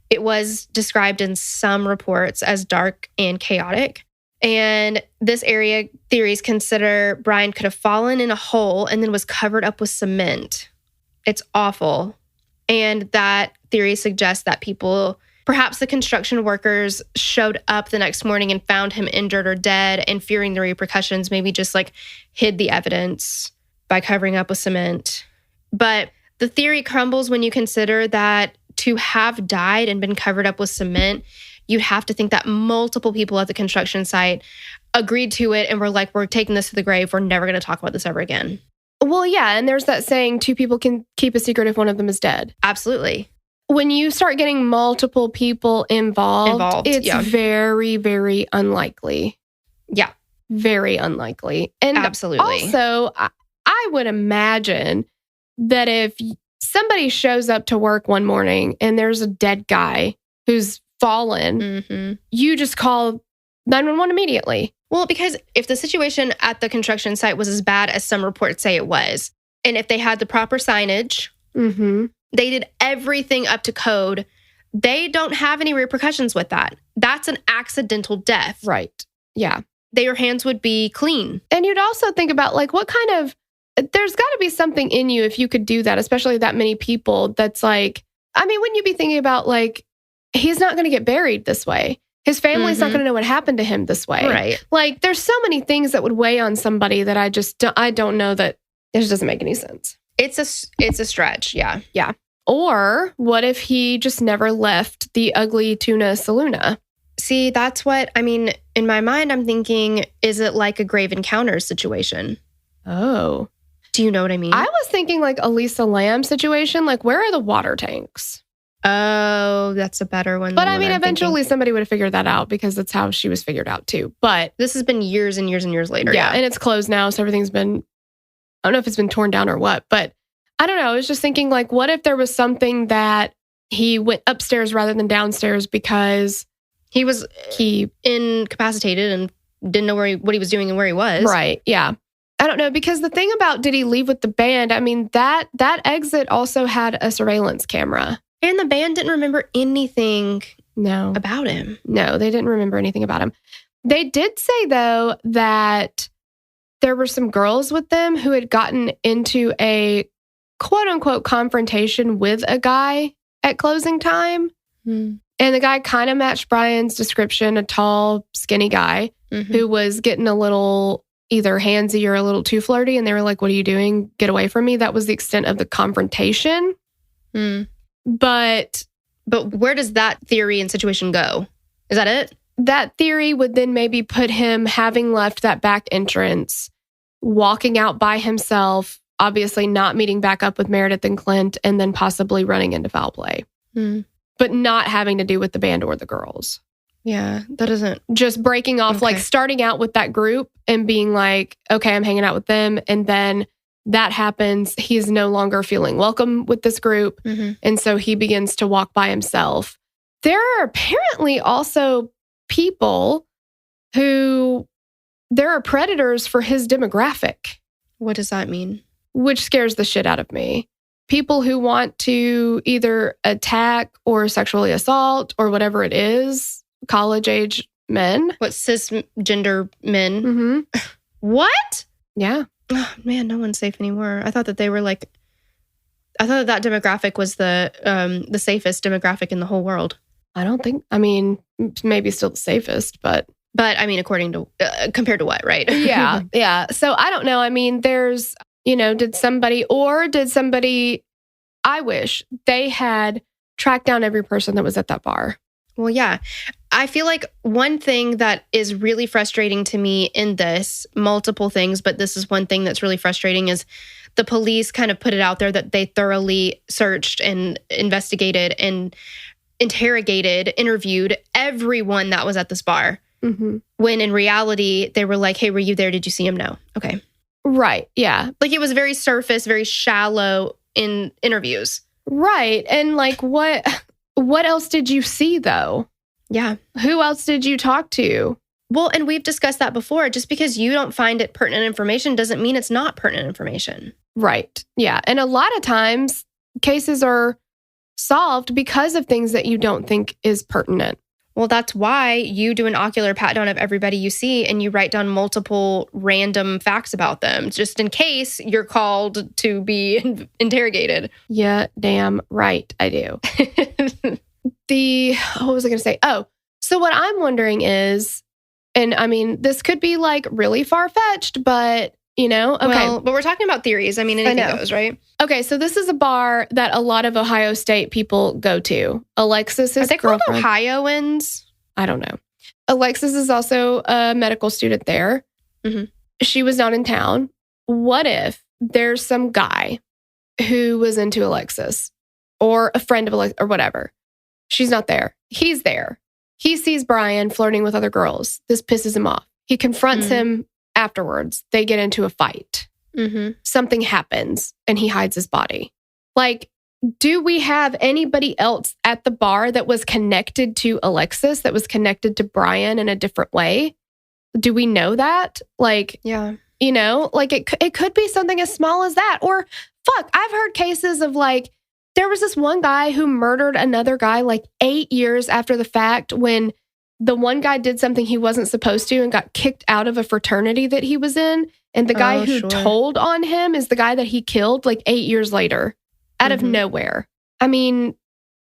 It was described in some reports as dark and chaotic. And this area theories consider Brian could have fallen in a hole and then was covered up with cement. It's awful. And that theory suggests that people, perhaps the construction workers, showed up the next morning and found him injured or dead, and fearing the repercussions, maybe just like hid the evidence by covering up with cement. But the theory crumbles when you consider that to have died and been covered up with cement, you'd have to think that multiple people at the construction site agreed to it and were like, we're taking this to the grave. We're never going to talk about this ever again.
Well, yeah. And there's that saying, two people can keep a secret if one of them is dead.
Absolutely.
When you start getting multiple people involved it's very, very unlikely.
Yeah.
Very unlikely. And
absolutely.
Also, I would imagine that if somebody shows up to work one morning and there's a dead guy who's fallen, you just call 911 immediately.
Well, because if the situation at the construction site was as bad as some reports say it was, and if they had the proper signage, they did everything up to code, they don't have any repercussions with that. That's an accidental death.
Right. Yeah.
Their hands would be clean.
And you'd also think about like what kind of, there's got to be something in you if you could do that, especially that many people. That's like, I mean, wouldn't you be thinking about like, he's not going to get buried this way. His family's not going to know what happened to him this way.
Right.
Like there's so many things that would weigh on somebody that I don't know, that it just doesn't make any sense.
It's a stretch. Yeah.
Yeah. Or what if he just never left the ugly tuna saloona?
See, that's what, I mean, in my mind, I'm thinking, is it like a grave encounters situation?
Oh.
Do you know what I mean?
I was thinking like a Lisa Lamb situation. Like, where are the water tanks?
Oh, that's a better one.
But I mean, eventually somebody would have figured that out because that's how she was figured out too. But
this has been years and years and years later.
Yeah. And it's closed now. So everything's been, I don't know if it's been torn down or what, but I don't know. I was just thinking like, what if there was something that he went upstairs rather than downstairs because
he incapacitated and didn't know what he was doing and where he was.
Right. Yeah. I don't know, because the thing about did he leave with the band? I mean, that exit also had a surveillance camera.
And the band didn't remember anything
No.
about him.
No, they didn't remember anything about him. They did say, though, that there were some girls with them who had gotten into a quote-unquote confrontation with a guy at closing time. And the guy kind of matched Brian's description, a tall, skinny guy who was getting a little either handsy or a little too flirty. And they were like, what are you doing? Get away from me. That was the extent of the confrontation. But
where does that theory and situation go? Is that it?
That theory would then maybe put him, having left that back entrance, walking out by himself, obviously not meeting back up with Meredith and Clint, and then possibly running into foul play. But not having to do with the band or the girls.
Yeah, that doesn't...
Just breaking off,
Okay.
like starting out with that group and being like, okay, I'm hanging out with them. And then that happens. He's no longer feeling welcome with this group. And so he begins to walk by himself. There are apparently also people who, there are predators for his demographic.
What does that mean?
Which scares the shit out of me. People who want to either attack or sexually assault or whatever it is, college-age men.
What, cisgender men?
Mm-hmm.
What?
Yeah.
Oh, man, no one's safe anymore. I thought that they were like... I thought that demographic was the safest demographic in the whole world.
I don't think... I mean, maybe still the safest, but...
But, I mean, according to... compared to what, right?
Yeah, yeah. So, I don't know. I mean, there's... did somebody... I wish they had tracked down every person that was at that bar.
Well, yeah. I feel like one thing that is really frustrating to me in this, multiple things, but this is one thing that's really frustrating, is the police kind of put it out there that they thoroughly searched and investigated and interrogated, interviewed everyone that was at this bar. When in reality, they were like, hey, were you there? Did you see him? No. Okay.
Right. Yeah.
Like, it was very surface, very shallow in interviews.
Right. And like, what else did you see though?
Yeah.
Who else did you talk to?
Well, and we've discussed that before. Just because you don't find it pertinent information doesn't mean it's not pertinent information.
Right. Yeah. And a lot of times cases are solved because of things that you don't think is pertinent.
Well, that's why you do an ocular pat down of everybody you see and you write down multiple random facts about them, just in case you're called to be interrogated.
Yeah, damn right I do. What was I going to say? Oh, so what I'm wondering is, and I mean, this could be like really far-fetched, but okay.
Well, but we're talking about theories. I mean, anything goes, right?
Okay, so this is a bar that a lot of Ohio State people go to. Alexis'
Are they called
girlfriend.
Ohioans?
I don't know. Alexis is also a medical student there. She was not in town. What if there's some guy who was into Alexis or a friend of Alexis or whatever? She's not there. He's there. He sees Brian flirting with other girls. This pisses him off. He confronts him afterwards. They get into a fight. Something happens and he hides his body. Like, do we have anybody else at the bar that was connected to Alexis, that was connected to Brian in a different way? Do we know that? Like,
yeah,
like it could be something as small as that. Or fuck, I've heard cases of like, there was this one guy who murdered another guy like 8 years after the fact when the one guy did something he wasn't supposed to and got kicked out of a fraternity that he was in. And the guy who told on him is the guy that he killed like 8 years later out of nowhere. I mean,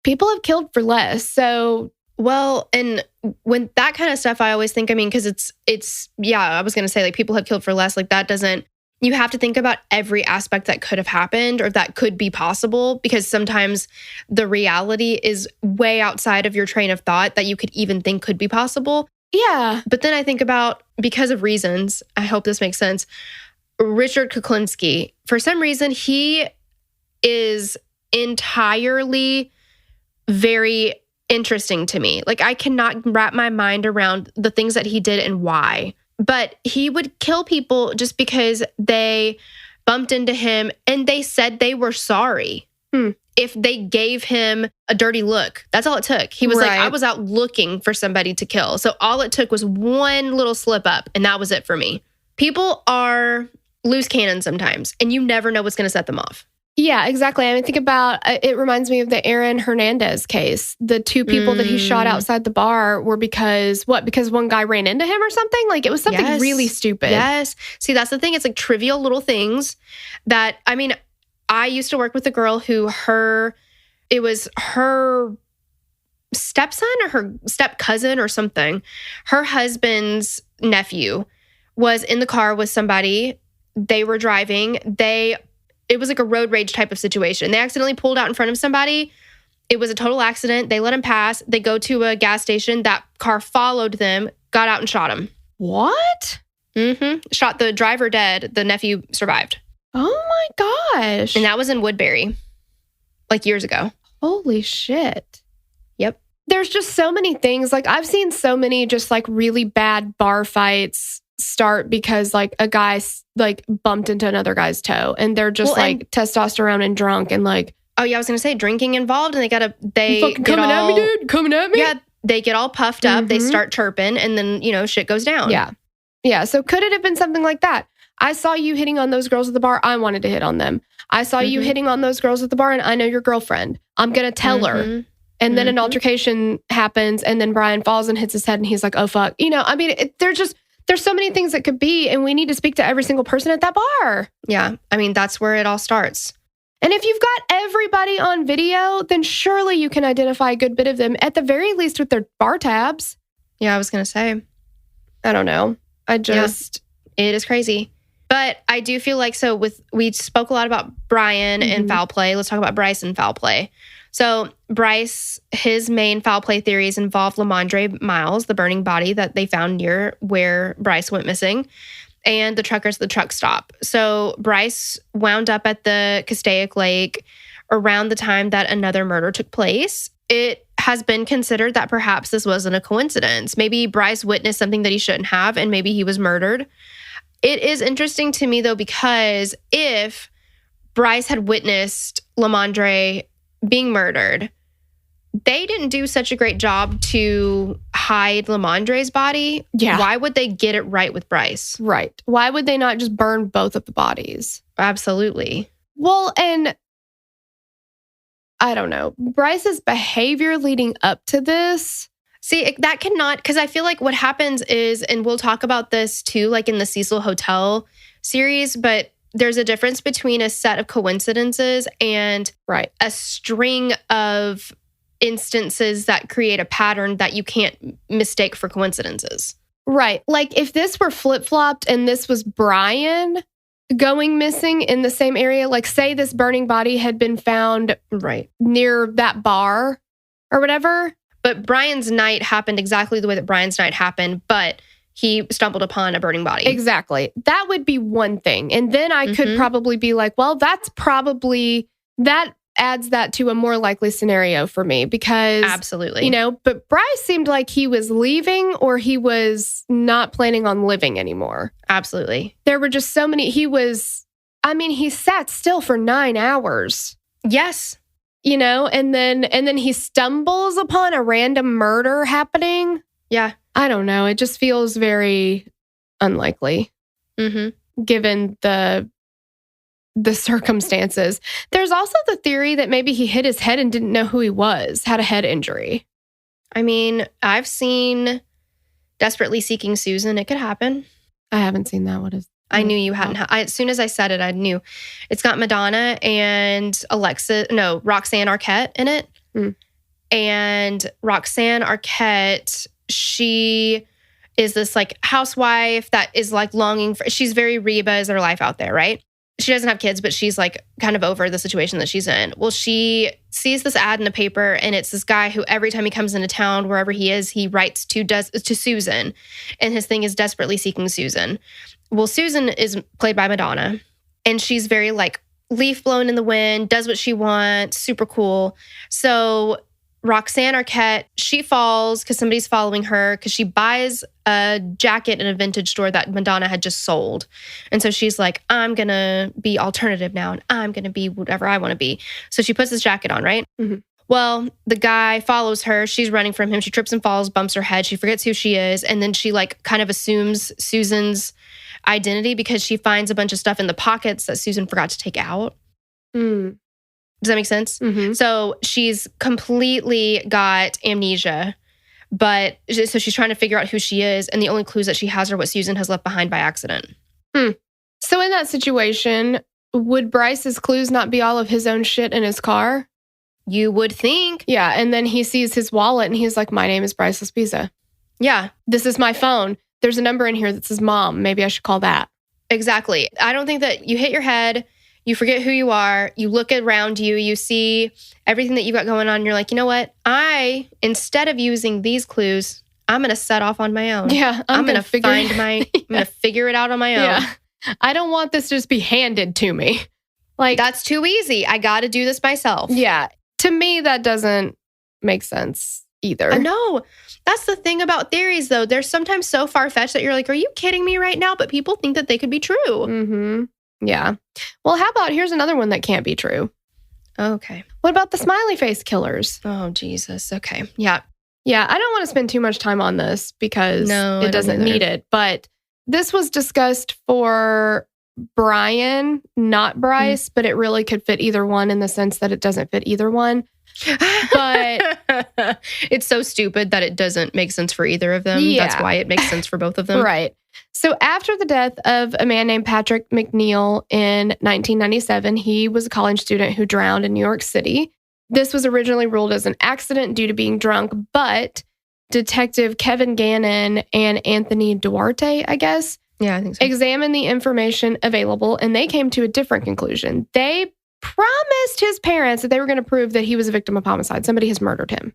people have killed for less. So,
well, and when that kind of stuff, I always think, I mean, because it's, yeah, I was going to say like people have killed for less. Like that doesn't, you have to think about every aspect that could have happened or that could be possible, because sometimes the reality is way outside of your train of thought that you could even think could be possible.
Yeah.
But then I think about, because of reasons, I hope this makes sense, Richard Kuklinski, for some reason, he is entirely very interesting to me. Like, I cannot wrap my mind around the things that he did and why. But he would kill people just because they bumped into him and they said they were sorry. If they gave him a dirty look, that's all it took. He was like, I was out looking for somebody to kill. So all it took was one little slip up, and that was it for me. People are loose cannon sometimes, and you never know what's going to set them off.
Yeah, exactly. I mean, think about, it reminds me of the Aaron Hernandez case. The two people that he shot outside the bar were because one guy ran into him or something? Like, it was something really stupid.
Yes. See, that's the thing. It's like trivial little things that, I mean, I used to work with a girl who it was her stepson or her step cousin or something. Her husband's nephew was in the car with somebody. They were driving. It was like a road rage type of situation. They accidentally pulled out in front of somebody. It was a total accident. They let him pass. They go to a gas station. That car followed them, got out and shot him.
What?
Shot the driver dead. The nephew survived.
Oh my gosh.
And that was in Woodbury, like years ago.
Holy shit.
Yep.
There's just so many things. Like I've seen so many just like really bad bar fights start because like a guy like bumped into another guy's toe and they're just testosterone and drunk and like.
Oh yeah, I was going to say drinking involved and they
fucking coming at me, dude. Coming at me.
Yeah. They get all puffed up. They start chirping and then, shit goes down.
Yeah. Yeah. So could it have been something like that? I saw you hitting on those girls at the bar. I wanted to hit on them. I saw you hitting on those girls at the bar and I know your girlfriend. I'm going to tell her. And then an altercation happens and then Brian falls and hits his head and he's like, oh, fuck. There's so many things that could be and we need to speak to every single person at that bar.
Yeah. I mean, that's where it all starts.
And if you've got everybody on video, then surely you can identify a good bit of them, at the very least with their bar tabs.
Yeah, I was going to say.
I don't know. It
is crazy. But I do feel like, we spoke a lot about Brian and foul play. Let's talk about Bryce and foul play. So Bryce, his main foul play theories involve Lamondre Miles, the burning body that they found near where Bryce went missing, and the truckers at the truck stop. So Bryce wound up at the Castaic Lake around the time that another murder took place. It has been considered that perhaps this wasn't a coincidence. Maybe Bryce witnessed something that he shouldn't have, and maybe he was murdered. It is interesting to me, though, because if Bryce had witnessed Lamondre being murdered, they didn't do such a great job to hide Lamondre's body.
Yeah.
Why would they get it right with Bryce?
Right. Why would they not just burn both of the bodies?
Absolutely.
Well, and I don't know. Bryce's behavior leading up to this.
See, that cannot, because I feel like what happens is, and we'll talk about this too, like in the Cecil Hotel series, but there's a difference between a set of coincidences and a string of instances that create a pattern that you can't mistake for coincidences.
Right. Like if this were flip-flopped and this was Brian going missing in the same area, like say this burning body had been found near that bar or whatever.
But Brian's night happened exactly the way that Brian's night happened, but he stumbled upon a burning body.
Exactly. That would be one thing. And then I could probably be like, well, that adds that to a more likely scenario for me because...
Absolutely.
But Bryce seemed like he was leaving or he was not planning on living anymore.
Absolutely.
There were just so many... he sat still for 9 hours.
Yes.
And then he stumbles upon a random murder happening.
Yeah.
I don't know. It just feels very unlikely, given the circumstances. There's also the theory that maybe he hit his head and didn't know who he was, had a head injury.
I mean, I've seen Desperately Seeking Susan. It could happen.
I haven't seen that. What is?
I knew you hadn't. As soon as I said it, I knew. It's got Madonna and Roxanne Arquette in it. And Roxanne Arquette, she is this like housewife that is like longing for, she's very Reba is her life out there, right? She doesn't have kids, but she's like kind of over the situation that she's in. Well, she sees this ad in the paper and it's this guy who every time he comes into town, wherever he is, he writes to Susan. And his thing is Desperately Seeking Susan. Well, Susan is played by Madonna and she's very like leaf blown in the wind, does what she wants, super cool. So Roxanne Arquette, she falls because somebody's following her because she buys a jacket in a vintage store that Madonna had just sold. And so she's like, I'm going to be alternative now and I'm going to be whatever I want to be. So she puts this jacket on, right? Well, the guy follows her. She's running from him. She trips and falls, bumps her head. She forgets who she is. And then she like kind of assumes Susan's identity because she finds a bunch of stuff in the pockets that Susan forgot to take out. Does that make sense? So she's completely got amnesia, but so she's trying to figure out who she is. And the only clues that she has are what Susan has left behind by accident.
So in that situation, would Bryce's clues not be all of his own shit in his car?
You would think.
Yeah. And then he sees his wallet and he's like, my name is Bryce Laspisa.
Yeah.
This is my phone. There's a number in here that says mom. Maybe I should call that.
Exactly. I don't think that you hit your head. You forget who you are. You look around you. You see everything that you got going on. And you're like, you know what? Instead of using these clues, I'm going to set off on my own.
Yeah.
I'm going to I'm going to figure it out on my own.
Yeah. I don't want this to just be handed to me. Like,
that's too easy. I got to do this myself.
Yeah. To me, that doesn't make sense either.
No. That's the thing about theories, though. They're sometimes so far-fetched that you're like, are you kidding me right now? But people think that they could be true.
Mm-hmm. Yeah. Well, how about, here's another one that can't be true.
Okay.
What about the smiley face killers?
Oh, Jesus. Okay. Yeah.
Yeah, I don't want to spend too much time on this because
it
doesn't need it. But this was discussed for Brian, not Bryce, but it really could fit either one in the sense that it doesn't fit either one. But
it's so stupid that it doesn't make sense for either of them.
Yeah.
That's why it makes sense for both of them.
Right. So after the death of a man named Patrick McNeil in 1997, he was a college student who drowned in New York City. This was originally ruled as an accident due to being drunk, but Detective Kevin Gannon and Anthony Duarte, I guess,
I think so,
examined the information available, and they came to a different conclusion. They promised his parents that they were going to prove that he was a victim of homicide. Somebody has murdered him.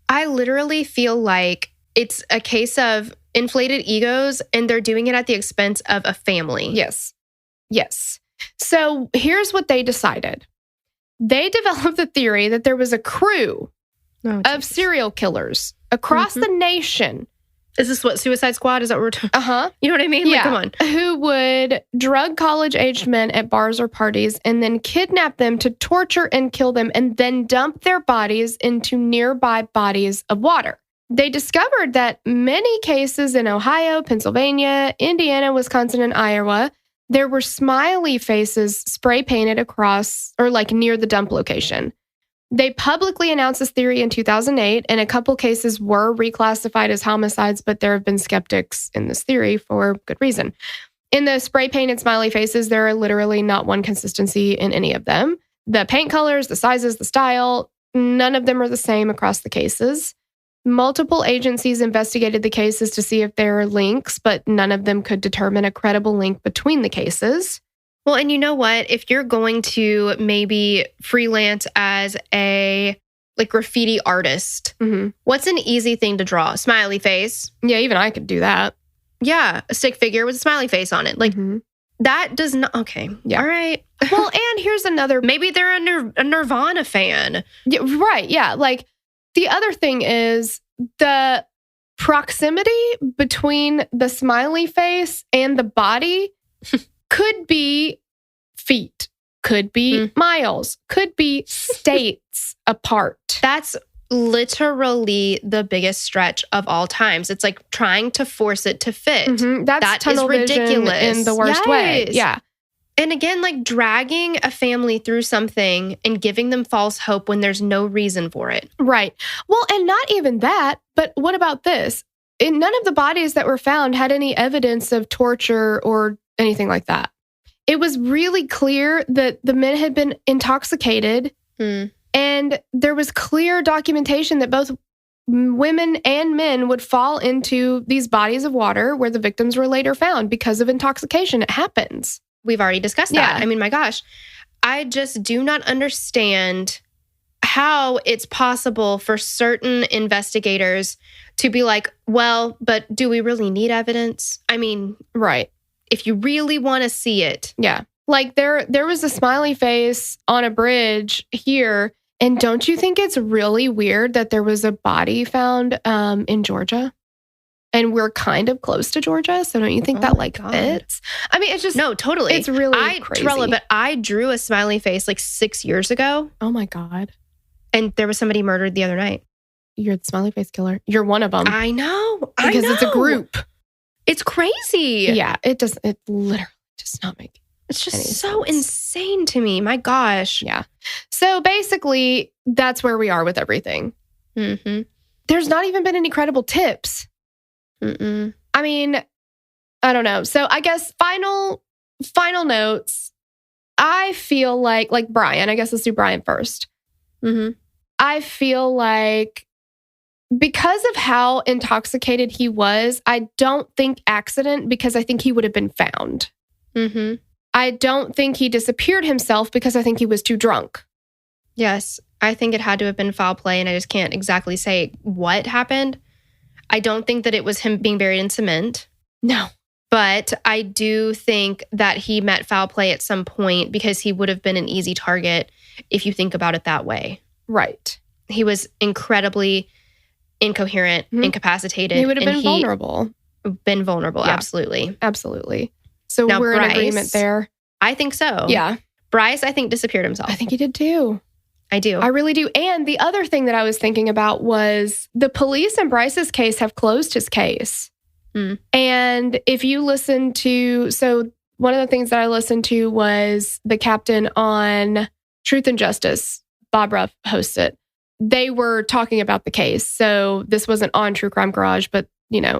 I literally feel like it's a case of inflated egos, and they're doing it at the expense of a family.
Yes. So here's what they decided. They developed the theory that there was a crew of serial killers across the nation.
Is this what Suicide Squad? Is that what we're talking? You know what I mean?
Yeah.
Like, come on.
Who would drug college-aged men at bars or parties and then kidnap them to torture and kill them and then dump their bodies into nearby bodies of water. They discovered that many cases in Ohio, Pennsylvania, Indiana, Wisconsin, and Iowa, there were smiley faces spray painted across or like near the dump location. They publicly announced this theory in 2008, and a couple cases were reclassified as homicides, but there have been skeptics in this theory for good reason. In the spray painted smiley faces, there are literally not one consistency in any of them. The paint colors, the sizes, the style, none of them are the same across the cases. Multiple agencies investigated the cases to see if there are links, but none of them could determine a credible link between the cases.
Well, and you know what? If you're going to maybe freelance as a graffiti artist, what's an easy thing to draw? Smiley face.
Yeah, even I could do that.
Yeah, a stick figure with a smiley face on it. That does not... Okay,
yeah.
All right.
Well, and here's another...
Maybe they're a Nirvana fan.
Yeah, right, yeah. The other thing is the proximity between the smiley face and the body could be feet, could be miles, could be states apart.
That's literally the biggest stretch of all times. It's like trying to force it to fit.
That is ridiculous in the worst way. Yeah.
And again, dragging a family through something and giving them false hope when there's no reason for it.
Right. Well, and not even that, but what about this? None of the bodies that were found had any evidence of torture or anything like that. It was really clear that the men had been intoxicated, and there was clear documentation that both women and men would fall into these bodies of water where the victims were later found because of intoxication. It happens.
We've already discussed that. I mean, my gosh, I just do not understand how it's possible for certain investigators to be like, well, but do we really need evidence? I mean,
right.
If you really want to see it.
Yeah. There was a smiley face on a bridge here. And don't you think it's really weird that there was a body found in Georgia? And we're kind of close to Georgia, so don't you think that fits? I mean, it's just...
No, totally.
It's really crazy.
Trella, but I drew a smiley face 6 years ago.
Oh my God.
And there was somebody murdered the other night.
You're the smiley face killer. You're one of them.
I know.
Because it's a group.
It's crazy.
Yeah, it literally does not make
It's just so insane to me. My gosh.
Yeah. So basically, that's where we are with everything. There's not even been any credible tips. I mean, I don't know. So I guess final notes. I feel like Brian, I guess let's do Brian first. I feel like because of how intoxicated he was, I don't think accident, because I think he would have been found. I don't think he disappeared himself because I think he was too drunk.
Yes, I think it had to have been foul play, and I just can't exactly say what happened. I don't think that it was him being buried in cement.
No.
But I do think that he met foul play at some point because he would have been an easy target if you think about it that way.
Right.
He was incredibly incoherent, incapacitated.
He would have been vulnerable.
Been vulnerable,
Yeah.
Absolutely.
Absolutely. So
Now,
we're
Bryce,
in agreement there.
I think so.
Yeah.
Bryce, I think, disappeared himself.
I think he did too.
I do.
I really do. And the other thing that I was thinking about was the police in Bryce's case have closed his case. And if you listen to, so one of the things that I listened to was the captain on Truth and Justice, Bob Ruff hosts it. They were talking about the case. So this wasn't on True Crime Garage, but,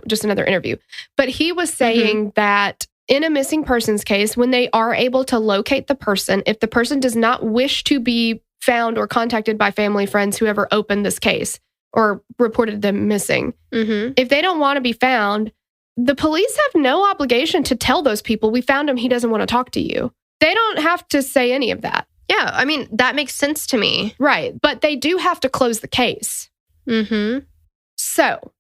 just another interview. But he was saying that in a missing persons case, when they are able to locate the person, if the person does not wish to be found or contacted by family, friends, whoever opened this case or reported them missing, if they don't want to be found, the police have no obligation to tell those people, we found him, he doesn't want to talk to you. They don't have to say any of that.
Yeah, I mean, that makes sense to me.
Right. But they do have to close the case. So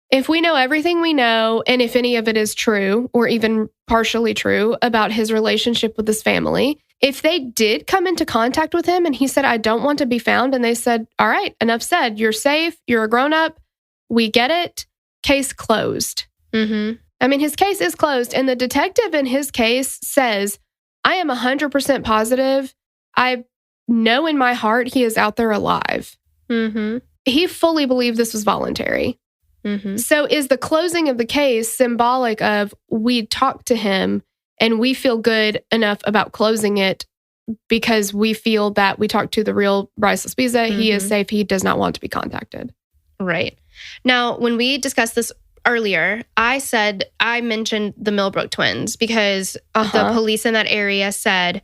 if we know everything we know, and if any of it is true or even partially true about his relationship with his family, if they did come into contact with him and he said, I don't want to be found, and they said, all right, enough said, you're safe, you're a grown-up, we get it, case closed. I mean, his case is closed, and the detective in his case says, I am 100% positive. I know in my heart he is out there alive. He fully believed this was voluntary. So is the closing of the case symbolic of we talked to him and we feel good enough about closing it because we feel that we talked to the real Bryce Laspisa. He is safe. He does not want to be contacted.
Right. Now, when we discussed this earlier, I mentioned the Millbrook twins because the police in that area said,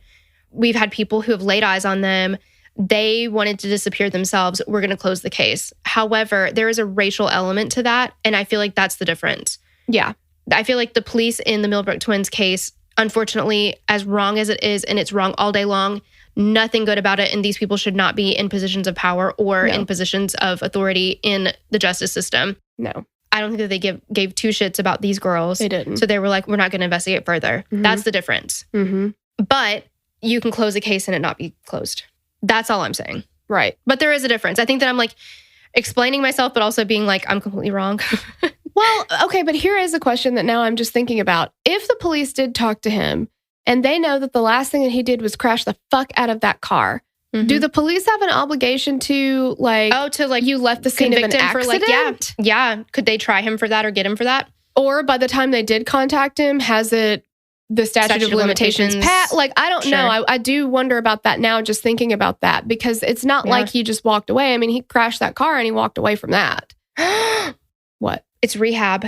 we've had people who have laid eyes on them. They wanted to disappear themselves. We're going to close the case. However, there is a racial element to that, and I feel like that's the difference.
Yeah.
I feel like the police in the Millbrook twins case, unfortunately, as wrong as it is, and it's wrong all day long, nothing good about it, and these people should not be in positions of power or in positions of authority in the justice system.
No.
I don't think that they gave two shits about these girls.
They didn't.
So they were like, we're not going to investigate further. That's the difference. But you can close a case and it not be closed. That's all I'm saying.
Right.
But there is a difference. I think that I'm like explaining myself, but also being like, I'm completely wrong.
Well, okay, but here is a question that now I'm just thinking about. If the police did talk to him and they know that the last thing that he did was crash the fuck out of that car, do the police have an obligation to you left the scene of an accident?
Yeah. Could they try him for that or get him for that?
Or by the time they did contact him, has it the statute of limitations pat? Like, I don't know. I do wonder about that now, just thinking about that, because it's not like he just walked away. I mean, he crashed that car and he walked away from that. What?
It's rehab.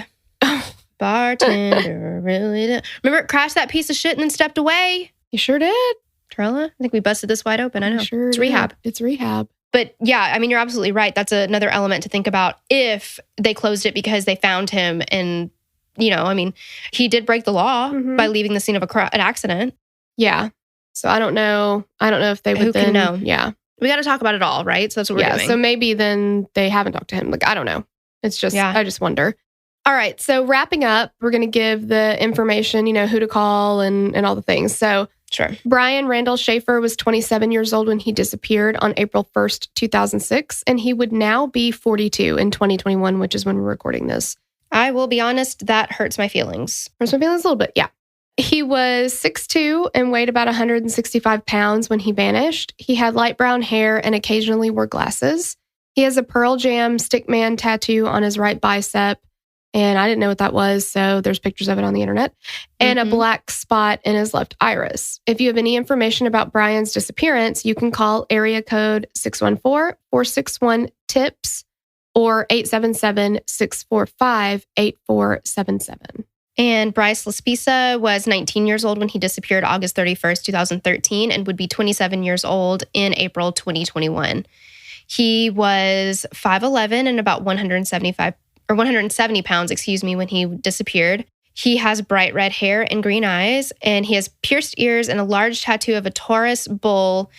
Bartender really did. Remember, it crashed that piece of shit and then stepped away?
You sure did.
Trella? I think we busted this wide open. I know.
Sure
it's rehab.
It's rehab.
But yeah, I mean, you're absolutely right. That's another element to think about if they closed it because they found him. And, I mean, he did break the law by leaving the scene of an accident.
Yeah. So I don't know. If they would
Who can know?
Yeah.
We got to talk about it all, right? So that's what we're doing.
So maybe then they haven't talked to him. Like, I don't know. It's just, I just wonder. All right. So wrapping up, we're going to give the information, who to call and all the things. So
sure.
Brian Randall Shaffer was 27 years old when he disappeared on April 1st, 2006. And he would now be 42 in 2021, which is when we're recording this.
I will be honest, that hurts my feelings.
Hurts my feelings a little bit, yeah. He was 6'2" and weighed about 165 pounds when he vanished. He had light brown hair and occasionally wore glasses. He has a Pearl Jam Stickman tattoo on his right bicep. And I didn't know what that was, so there's pictures of it on the internet. And a black spot in his left iris. If you have any information about Brian's disappearance, you can call area code 614-461-TIPS or 877-645-8477.
And Bryce Laspisa was 19 years old when he disappeared August 31st, 2013, and would be 27 years old in April 2021. He was 5'11" and about 170 pounds, when he disappeared. He has bright red hair and green eyes, and he has pierced ears and a large tattoo of a Taurus bull,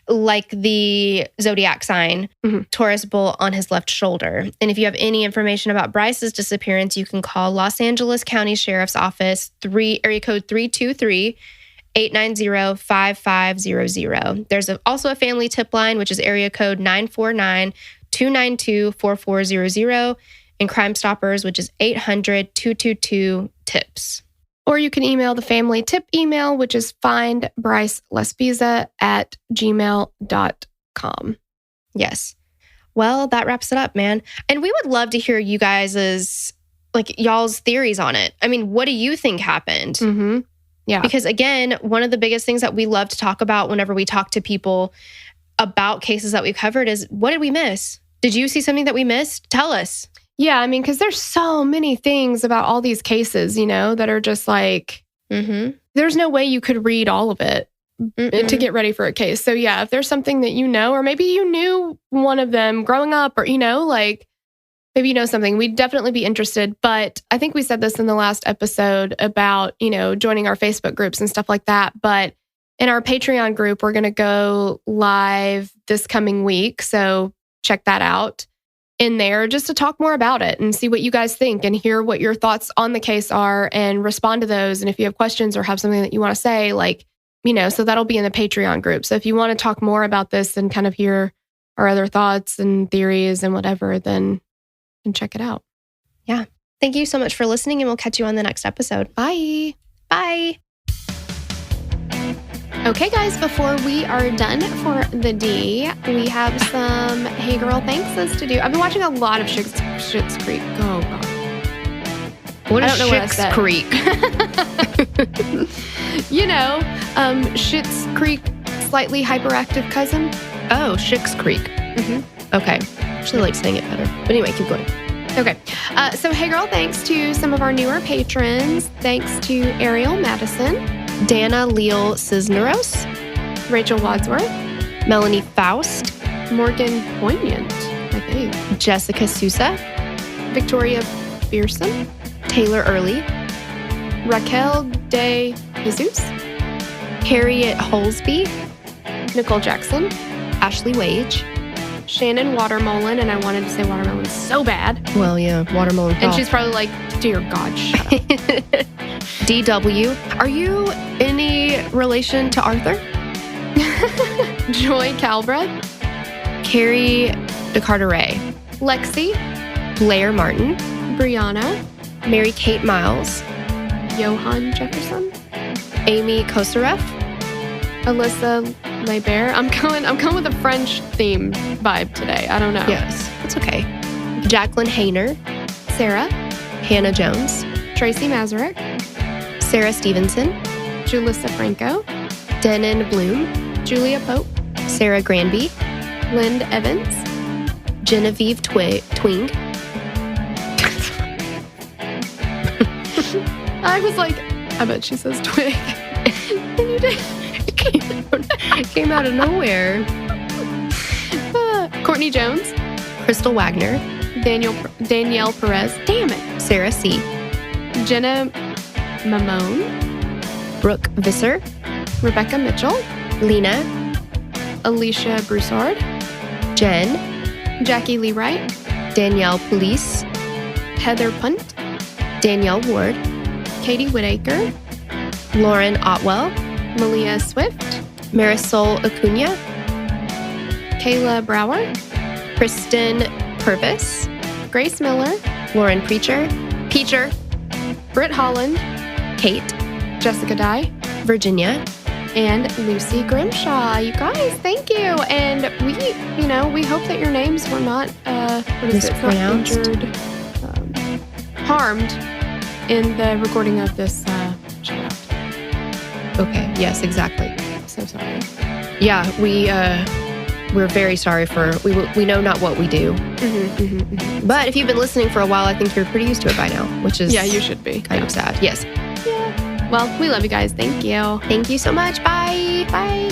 like the zodiac sign, Taurus bull, on his left shoulder. And if you have any information about Bryce's disappearance, you can call Los Angeles County Sheriff's Office, area code 323-890-5500. There's also a family tip line, which is area code 949-292-4400. And Crime Stoppers, which is 800-222-TIPS.
Or you can email the family tip email, which is findbrycelaspisa@gmail.com.
Yes. Well, that wraps it up, man. And we would love to hear you guys' y'all's theories on it. I mean, what do you think happened?
Mm-hmm. Yeah.
Because again, one of the biggest things that we love to talk about whenever we talk to people about cases that we've covered is, what did we miss? Did you see something that we missed? Tell us.
Yeah, I mean, because there's so many things about all these cases, that are just like, there's no way you could read all of it to get ready for a case. So yeah, if there's something that or maybe you knew one of them growing up, or, maybe you know something, we'd definitely be interested. But I think we said this in the last episode about, joining our Facebook groups and stuff like that. But in our Patreon group, we're going to go live this coming week. So check that out in there, just to talk more about it and see what you guys think and hear what your thoughts on the case are and respond to those. And if you have questions or have something that you want to say, so that'll be in the Patreon group. So if you want to talk more about this and kind of hear our other thoughts and theories and whatever, then check it out.
Yeah. Thank you so much for listening, and we'll catch you on the next episode.
Bye.
Bye.
Okay, guys, before we are done for the D, we have some Hey Girl Thankses to do. I've been watching a lot of Schitt's Creek. Oh, God.
What is Schitt's Creek?
Schitt's Creek, slightly hyperactive cousin.
Oh, Schitt's Creek.
Mm-hmm.
Okay. I actually like saying it better. But anyway, keep going.
Okay. So, Hey Girl, thanks to some of our newer patrons. Thanks to Ariel Madison,
Dana Leal Cisneros,
Rachel Wadsworth,
Melanie Faust,
Morgan Poignant, I think,
Jessica Sousa,
Victoria Beerson,
Taylor Early,
Raquel De Jesus,
Harriet Holsby,
Nicole Jackson,
Ashley Wage,
Shannon Watermelon, and I wanted to say watermelon so bad.
Well, yeah, watermelon.
And she's probably like, dear God, shut up.
DW, are you any relation to Arthur?
Joy Calbreth,
Carrie DeCarteret,
Lexi,
Blair Martin,
Brianna,
Mary Kate Miles,
Johan Jefferson,
Amy Kosareff,
Alyssa Leber. I'm going with a French theme vibe today. I don't know.
Yes, that's okay. Jacqueline Hayner,
Sarah,
Hannah Jones,
Tracy Mazurek,
Sarah Stevenson,
Julissa Franco,
Denon Bloom,
Julia Pope,
Sarah Granby,
Lind Evans,
Genevieve Twing.
I was like, I bet she says twig. And you did.
It came out of nowhere.
Courtney Jones,
Crystal Wagner,
Danielle Perez, damn it,
Sarah C.,
Jenna Mamone,
Brooke Visser,
Rebecca Mitchell,
Lena,
Alicia Broussard,
Jen,
Jackie Lee Wright,
Danielle Police,
Heather Punt,
Danielle Ward,
Katie Whitaker,
Lauren Otwell,
Malia Swift,
Marisol Acuna,
Kayla Brower,
Kristen Purvis,
Grace Miller,
Lauren Peacher,
Britt Holland,
Kate,
Jessica Dye,
Virginia,
and Lucy Grimshaw. You guys, thank you. And we hope that your names were not
mispronounced,
injured, harmed in the recording of this shout out.
Okay. Yes, exactly.
So sorry.
Yeah, we're very sorry for we know not what we do. But if you've been listening for a while, I think you're pretty used to it by now, which is
you should be
kind of sad. Yes.
Yeah. Well, we love you guys. Thank you.
Thank you so much. Bye.
Bye.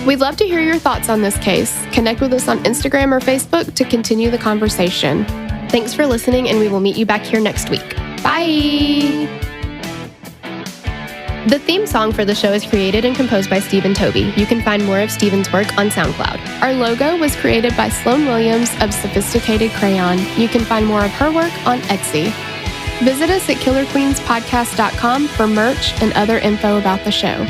We'd love to hear your thoughts on this case. Connect with us on Instagram or Facebook to continue the conversation.
Thanks for listening, and we will meet you back here next week.
Bye.
The theme song for the show is created and composed by Stephen Toby. You can find more of Stephen's work on SoundCloud.
Our logo was created by Sloan Williams of Sophisticated Crayon. You can find more of her work on Etsy. Visit us at KillerQueensPodcast.com for merch and other info about the show.